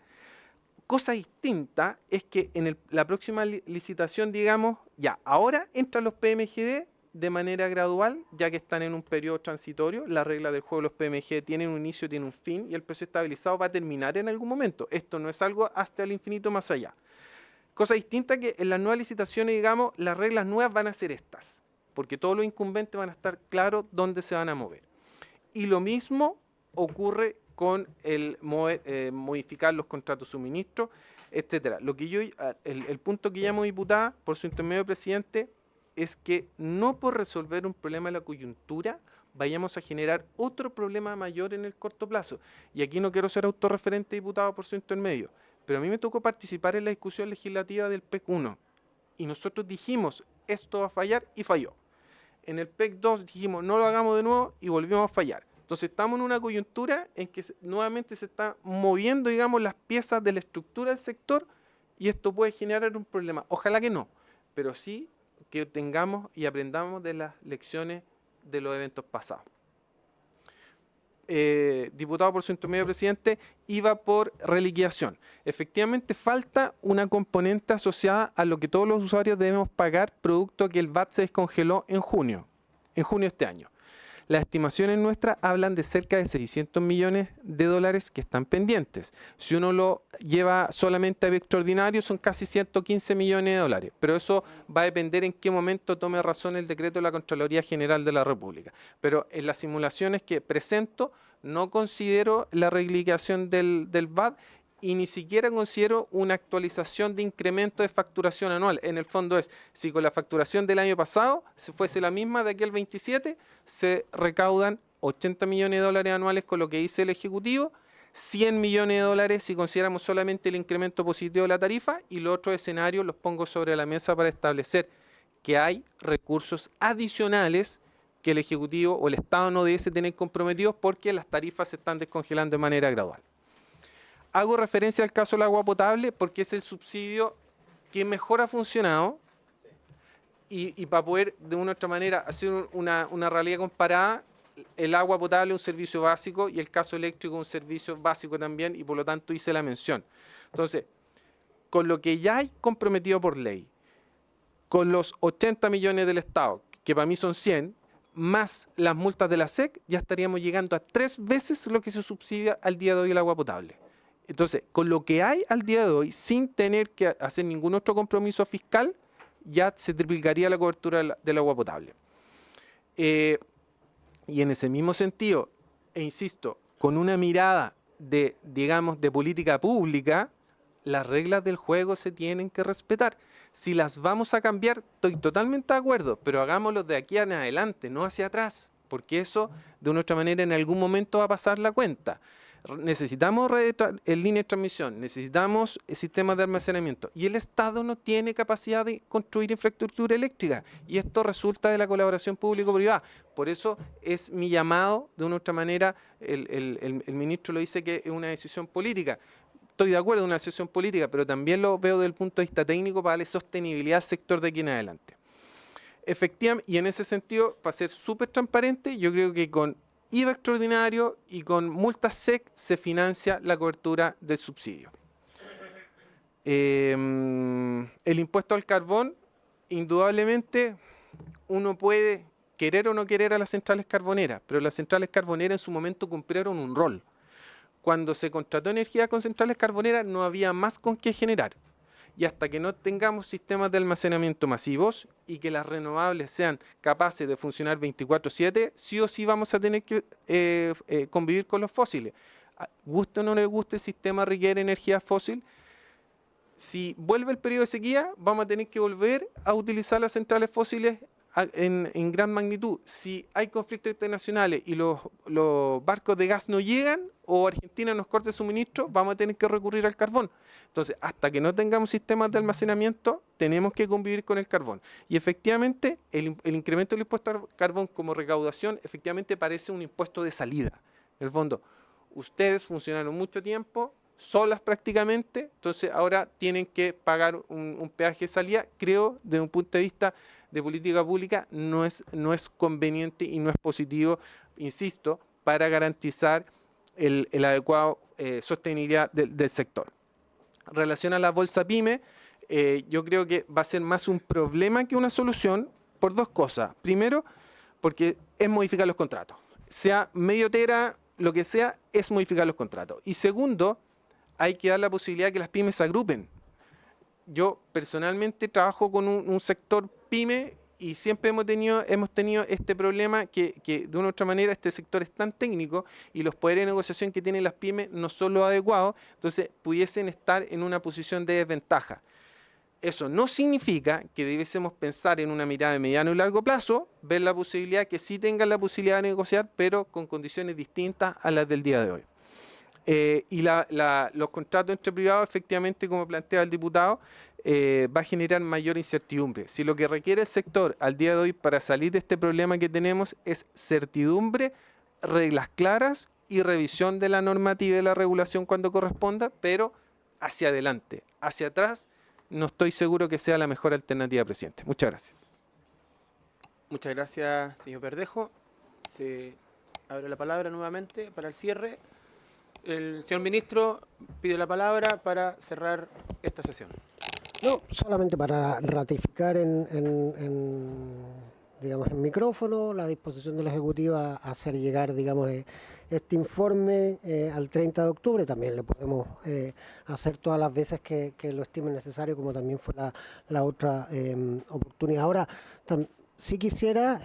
Speaker 9: Cosa distinta es que en la próxima licitación, digamos, ya, ahora entran los PMGD de manera gradual, ya que están en un periodo transitorio. La regla del juego de los PMGD tienen un inicio, tiene un fin, y el precio estabilizado va a terminar en algún momento. Esto no es algo hasta el infinito más allá. Cosa distinta que en las nuevas licitaciones, digamos, las reglas nuevas van a ser estas, porque todos los incumbentes van a estar claros dónde se van a mover. Y lo mismo ocurre con el modificar los contratos de suministro, etcétera. El punto que llamo, diputada, por su intermedio, presidente, es que no por resolver un problema de la coyuntura vayamos a generar otro problema mayor en el corto plazo. Y aquí no quiero ser autorreferente, diputado, por su intermedio, pero a mí me tocó participar en la discusión legislativa del PEC 1 y nosotros dijimos, esto va a fallar, y falló. En el PEC 2 dijimos, no lo hagamos de nuevo, y volvimos a fallar. Entonces estamos en una coyuntura en que nuevamente se están moviendo, digamos, las piezas de la estructura del sector, y esto puede generar un problema. Ojalá que no, pero sí que tengamos y aprendamos de las lecciones de los eventos pasados. Diputado por su intermedio, presidente, IVA por reliquidación. Efectivamente falta una componente asociada a lo que todos los usuarios debemos pagar producto que el VAT se descongeló en junio de este año. Las estimaciones nuestras hablan de cerca de 600 millones de dólares que están pendientes. Si uno lo lleva solamente a extraordinario, son casi 115 millones de dólares. Pero eso va a depender en qué momento tome razón el decreto de la Contraloría General de la República. Pero en las simulaciones que presento, no considero la reliquidación del VAT y ni siquiera considero una actualización de incremento de facturación anual. En el fondo es, si con la facturación del año pasado si fuese la misma de aquí al 27, se recaudan 80 millones de dólares anuales con lo que dice el Ejecutivo, 100 millones de dólares si consideramos solamente el incremento positivo de la tarifa, y los otros escenarios los pongo sobre la mesa para establecer que hay recursos adicionales que el Ejecutivo o el Estado no debe tener comprometidos porque las tarifas se están descongelando de manera gradual. Hago referencia al caso del agua potable porque es el subsidio que mejor ha funcionado y para poder de una u otra manera hacer una realidad comparada, el agua potable es un servicio básico y el caso eléctrico es un servicio básico también, y por lo tanto hice la mención. Entonces, con lo que ya hay comprometido por ley, con los 80 millones del Estado, que para mí son 100, más las multas de la SEC, ya estaríamos llegando a 3 veces lo que se subsidia al día de hoy el agua potable. Entonces, con lo que hay al día de hoy, sin tener que hacer ningún otro compromiso fiscal, ya se triplicaría la cobertura del agua potable. Y en ese mismo sentido, e insisto, con una mirada de, digamos, de política pública, las reglas del juego se tienen que respetar. Si las vamos a cambiar, estoy totalmente de acuerdo, pero hagámoslo de aquí en adelante, no hacia atrás, porque eso, de una otra manera, en algún momento va a pasar la cuenta. Necesitamos en línea de transmisión, necesitamos sistemas de almacenamiento, y el Estado no tiene capacidad de construir infraestructura eléctrica, y esto resulta de la colaboración público-privada. Por eso es mi llamado, de una otra manera, el ministro lo dice que es una decisión política. Estoy de acuerdo en una decisión política, pero también lo veo desde el punto de vista técnico para darle sostenibilidad al sector de aquí en adelante. Efectivamente, y en ese sentido, para ser súper transparente, yo creo que con IVA extraordinario y con multas SEC se financia la cobertura del subsidio. El impuesto al carbón, indudablemente, uno puede querer o no querer a las centrales carboneras, pero las centrales carboneras en su momento cumplieron un rol. Cuando se contrató energía con centrales carboneras no había más con qué generar. Y hasta que no tengamos sistemas de almacenamiento masivos y que las renovables sean capaces de funcionar 24/7, sí o sí vamos a tener que convivir con los fósiles. Guste o no le guste, el sistema requiere energía fósil. Si vuelve el periodo de sequía, vamos a tener que volver a utilizar las centrales fósiles en gran magnitud. Si hay conflictos internacionales y los barcos de gas no llegan o Argentina nos corta el suministro, vamos a tener que recurrir al carbón. Entonces, hasta que no tengamos sistemas de almacenamiento, tenemos que convivir con el carbón. Y efectivamente, el incremento del impuesto al carbón como recaudación, efectivamente parece un impuesto de salida. En el fondo, ustedes funcionaron mucho tiempo, solas prácticamente, entonces ahora tienen que pagar un peaje de salida. Creo, desde un punto de vista de política pública, no es conveniente y no es positivo, insisto, para garantizar el adecuado sostenibilidad del sector. En relación a la bolsa PYME, yo creo que va a ser más un problema que una solución por 2 cosas. Primero, porque es modificar los contratos. Sea medio tera, lo que sea, es modificar los contratos. Y segundo, hay que dar la posibilidad de que las pymes se agrupen. Yo personalmente trabajo con un sector pyme y siempre hemos tenido este problema que de una u otra manera este sector es tan técnico y los poderes de negociación que tienen las pymes no son los adecuados, entonces pudiesen estar en una posición de desventaja. Eso no significa que debiésemos pensar en una mirada de mediano y largo plazo, ver la posibilidad que sí tengan la posibilidad de negociar, pero con condiciones distintas a las del día de hoy. Y los contratos entre privados, efectivamente, como plantea el diputado, va a generar mayor incertidumbre. Si lo que requiere el sector al día de hoy para salir de este problema que tenemos es certidumbre, reglas claras y revisión de la normativa y de la regulación cuando corresponda, pero hacia adelante. Hacia atrás no estoy seguro que sea la mejor alternativa, presidente. Muchas gracias.
Speaker 1: Muchas gracias, señor Verdejo. Se abre la palabra nuevamente para el cierre. El señor ministro pide la palabra para cerrar esta sesión.
Speaker 11: No, solamente para ratificar digamos, en micrófono la disposición de la Ejecutiva a hacer llegar, digamos, este informe al 30 de octubre. También le podemos hacer todas las veces que lo estimen necesario, como también fue la otra oportunidad. Ahora, sí quisiera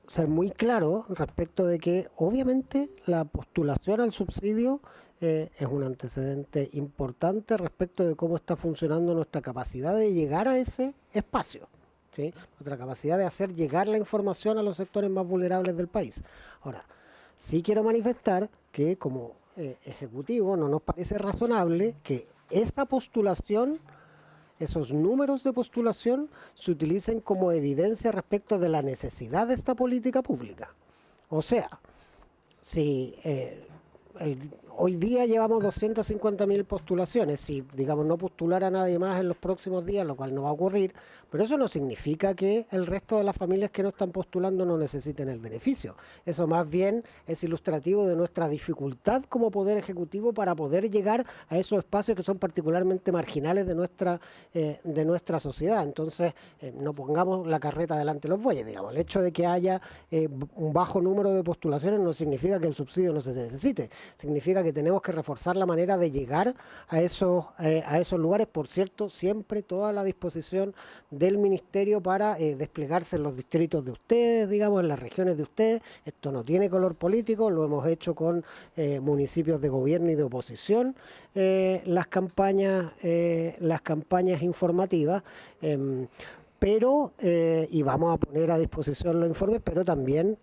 Speaker 11: ser muy claro respecto de que obviamente la postulación al subsidio es un antecedente importante respecto de cómo está funcionando nuestra capacidad de llegar a ese espacio, ¿sí? Nuestra capacidad de hacer llegar la información a los sectores más vulnerables del país. Ahora, sí quiero manifestar que como Ejecutivo no nos parece razonable que esa postulación, esos números de postulación, se utilicen como evidencia respecto de la necesidad de esta política pública. O sea, si hoy día llevamos 250.000 postulaciones, si, digamos, no postulara a nadie más en los próximos días, lo cual no va a ocurrir, pero eso no significa que el resto de las familias que no están postulando no necesiten el beneficio. Eso más bien es ilustrativo de nuestra dificultad como Poder Ejecutivo para poder llegar a esos espacios que son particularmente marginales de nuestra sociedad. Entonces, no pongamos la carreta delante de los bueyes, digamos. El hecho de que haya un bajo número de postulaciones no significa que el subsidio no se necesite. Significa que tenemos que reforzar la manera de llegar a esos lugares. Por cierto, siempre toda la disposición del Ministerio para desplegarse en los distritos de ustedes, digamos, en las regiones de ustedes. Esto no tiene color político, lo hemos hecho con municipios de gobierno y de oposición, las campañas informativas. Y vamos a poner a disposición los informes, pero también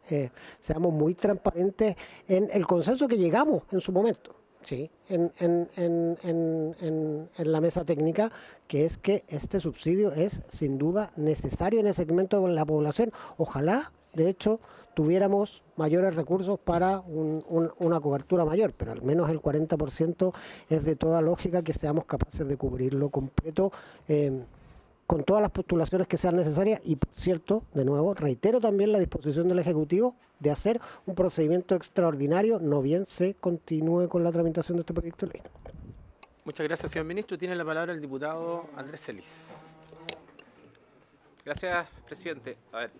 Speaker 11: seamos muy transparentes en el consenso que llegamos en su momento, ¿sí? en la mesa técnica, que es que este subsidio es sin duda necesario en ese segmento de la población. Ojalá, de hecho, tuviéramos mayores recursos para una cobertura mayor, pero al menos el 40% es de toda lógica que seamos capaces de cubrirlo completo, con todas las postulaciones que sean necesarias. Y, por cierto, de nuevo, reitero también la disposición del Ejecutivo de hacer un procedimiento extraordinario, no bien se continúe con la tramitación de este proyecto de ley.
Speaker 1: Muchas gracias, señor ministro. Tiene la palabra el diputado Andrés Celis.
Speaker 14: Gracias, presidente. A ver,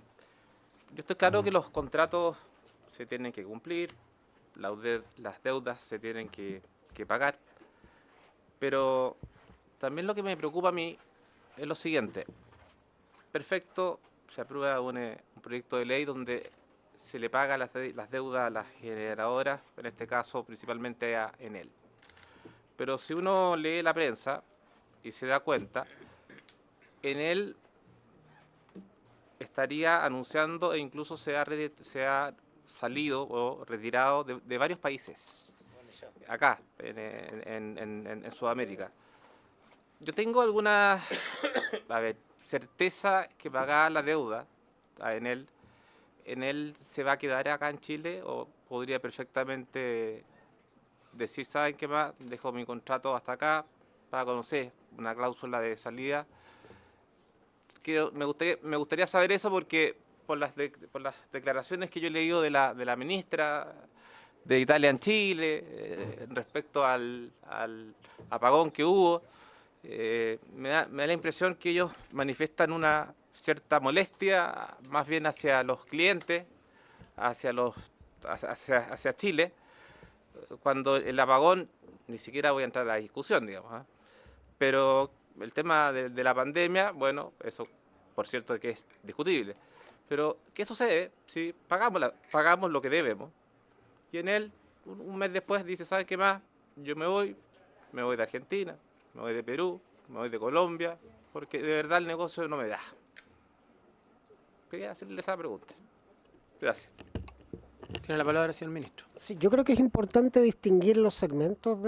Speaker 14: yo estoy claro que los contratos se tienen que cumplir, las deudas se tienen que pagar, pero también lo que me preocupa a mí es lo siguiente. Perfecto, se aprueba un proyecto de ley donde se le paga las deudas a las generadoras, en este caso principalmente a Enel. Pero si uno lee la prensa y se da cuenta, Enel estaría anunciando e incluso se ha salido o retirado de varios países, acá, en Sudamérica. Yo tengo alguna certeza que pagar la deuda a Enel se va a quedar acá en Chile, o podría perfectamente decir, ¿saben qué más? Dejo mi contrato hasta acá para conocer una cláusula de salida. Me gustaría saber eso, porque por las declaraciones que yo he leído de la ministra de Italia en Chile, respecto al apagón que hubo, me da la impresión que ellos manifiestan una cierta molestia más bien hacia los clientes, hacia Chile, cuando el apagón, ni siquiera voy a entrar a la discusión, digamos, ¿eh? Pero el tema de la pandemia, bueno, eso por cierto que es discutible. Pero, ¿qué sucede si pagamos lo que debemos? Y en él, un mes después, dice, ¿saben qué más? Yo me voy de Argentina, me voy de Perú, me voy de Colombia, porque de verdad el negocio no me da. Quería hacerle esa pregunta. Gracias.
Speaker 1: Tiene la palabra, señor ministro.
Speaker 11: Sí, yo creo que es importante distinguir los segmentos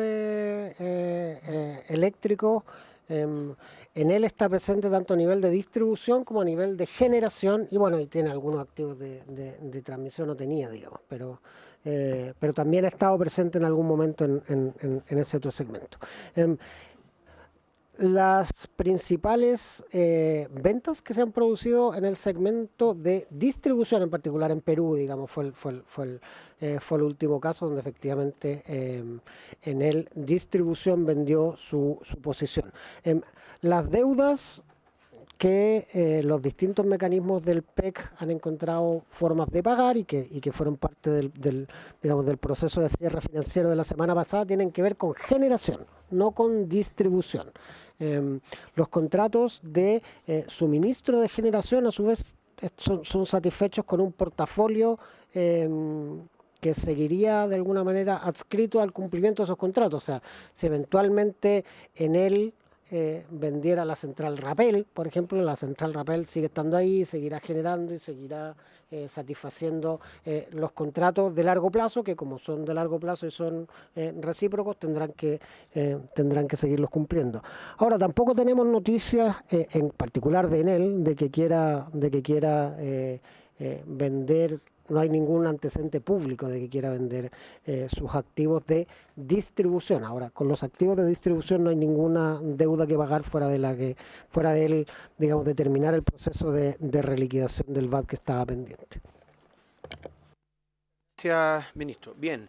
Speaker 11: eléctricos. Enel está presente tanto a nivel de distribución como a nivel de generación, y bueno, y tiene algunos activos de transmisión, no tenía, digamos, pero también ha estado presente en algún momento en ese otro segmento. las principales ventas que se han producido en el segmento de distribución, en particular en Perú, digamos, fue el último caso donde efectivamente en el distribución vendió su posición. Las deudas que los distintos mecanismos del PEC han encontrado formas de pagar y que fueron parte digamos, del proceso de cierre financiero de la semana pasada tienen que ver con generación, no con distribución. Los contratos de suministro de generación, a su vez, son satisfechos con un portafolio que seguiría de alguna manera adscrito al cumplimiento de esos contratos. O sea, si eventualmente en él vendiera la central Rapel, por ejemplo, la central Rapel sigue estando ahí, seguirá generando y seguirá satisfaciendo los contratos de largo plazo, que como son de largo plazo y son recíprocos, tendrán que seguirlos cumpliendo. Ahora, tampoco tenemos noticias, en particular de Enel, de que quiera vender. No hay ningún antecedente público de que quiera vender sus activos de distribución. Ahora, con los activos de distribución no hay ninguna deuda que pagar fuera de él, digamos, de terminar el proceso de reliquidación del VAT que estaba pendiente.
Speaker 1: Gracias, ministro. Bien,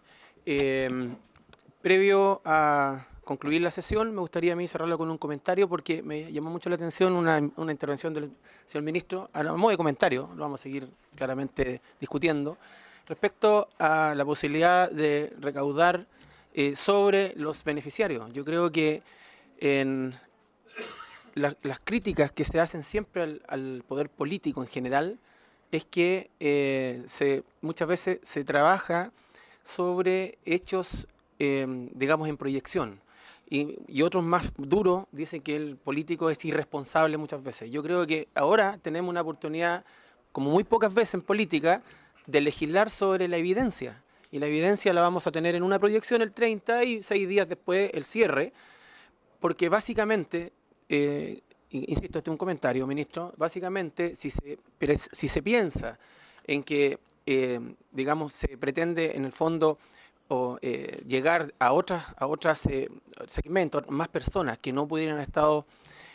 Speaker 1: previo a concluir la sesión, me gustaría a mí cerrarlo con un comentario porque me llamó mucho la atención una intervención del señor ministro, a modo de comentario, lo vamos a seguir claramente discutiendo, respecto a la posibilidad de recaudar sobre los beneficiarios. Yo creo que en las críticas que se hacen siempre al poder político en general es que muchas veces se trabaja sobre hechos, digamos, en proyección. Y otros más duros dicen que el político es irresponsable muchas veces. Yo creo que ahora tenemos una oportunidad, como muy pocas veces en política, de legislar sobre la evidencia. Y la evidencia la vamos a tener en una proyección el 30 y 6 días después el cierre, porque básicamente, insisto, este es un comentario, ministro, básicamente si se piensa en que, digamos, se pretende en el fondo llegar a otras segmentos, más personas que no pudieran haber estado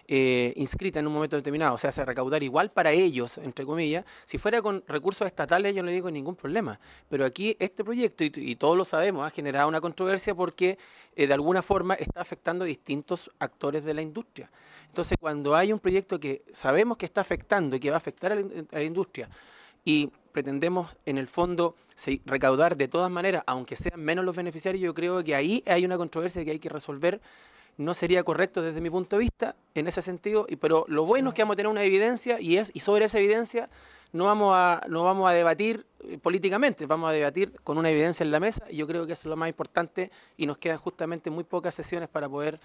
Speaker 1: inscritas en un momento determinado, o sea, se recaudar igual para ellos, entre comillas, si fuera con recursos estatales yo no le digo ningún problema, pero aquí este proyecto, y todos lo sabemos, ha generado una controversia porque de alguna forma está afectando a distintos actores de la industria. Entonces, cuando hay un proyecto que sabemos que está afectando y que va a afectar a la industria, y pretendemos en el fondo recaudar de todas maneras, aunque sean menos los beneficiarios, yo creo que ahí hay una controversia que hay que resolver. No sería correcto desde mi punto de vista en ese sentido, pero lo bueno es que vamos a tener una evidencia y sobre esa evidencia no vamos a debatir políticamente, vamos a debatir con una evidencia en la mesa y yo creo que eso es lo más importante y nos quedan justamente muy pocas sesiones para poder,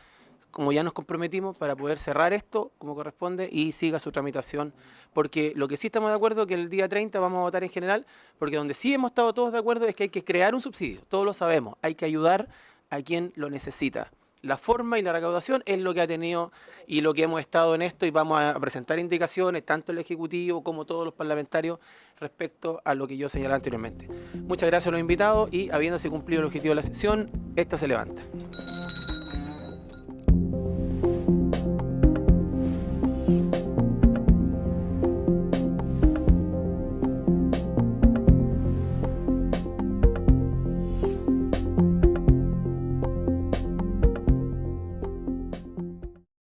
Speaker 1: como ya nos comprometimos, para poder cerrar esto como corresponde y siga su tramitación. Porque lo que sí estamos de acuerdo es que el día 30 vamos a votar en general, porque donde sí hemos estado todos de acuerdo es que hay que crear un subsidio, todos lo sabemos, hay que ayudar a quien lo necesita. La forma y la recaudación es lo que ha tenido y lo que hemos estado en esto y vamos a presentar indicaciones, tanto el Ejecutivo como todos los parlamentarios, respecto a lo que yo señalaba anteriormente. Muchas gracias a los invitados y habiéndose cumplido el objetivo de la sesión, esta se levanta.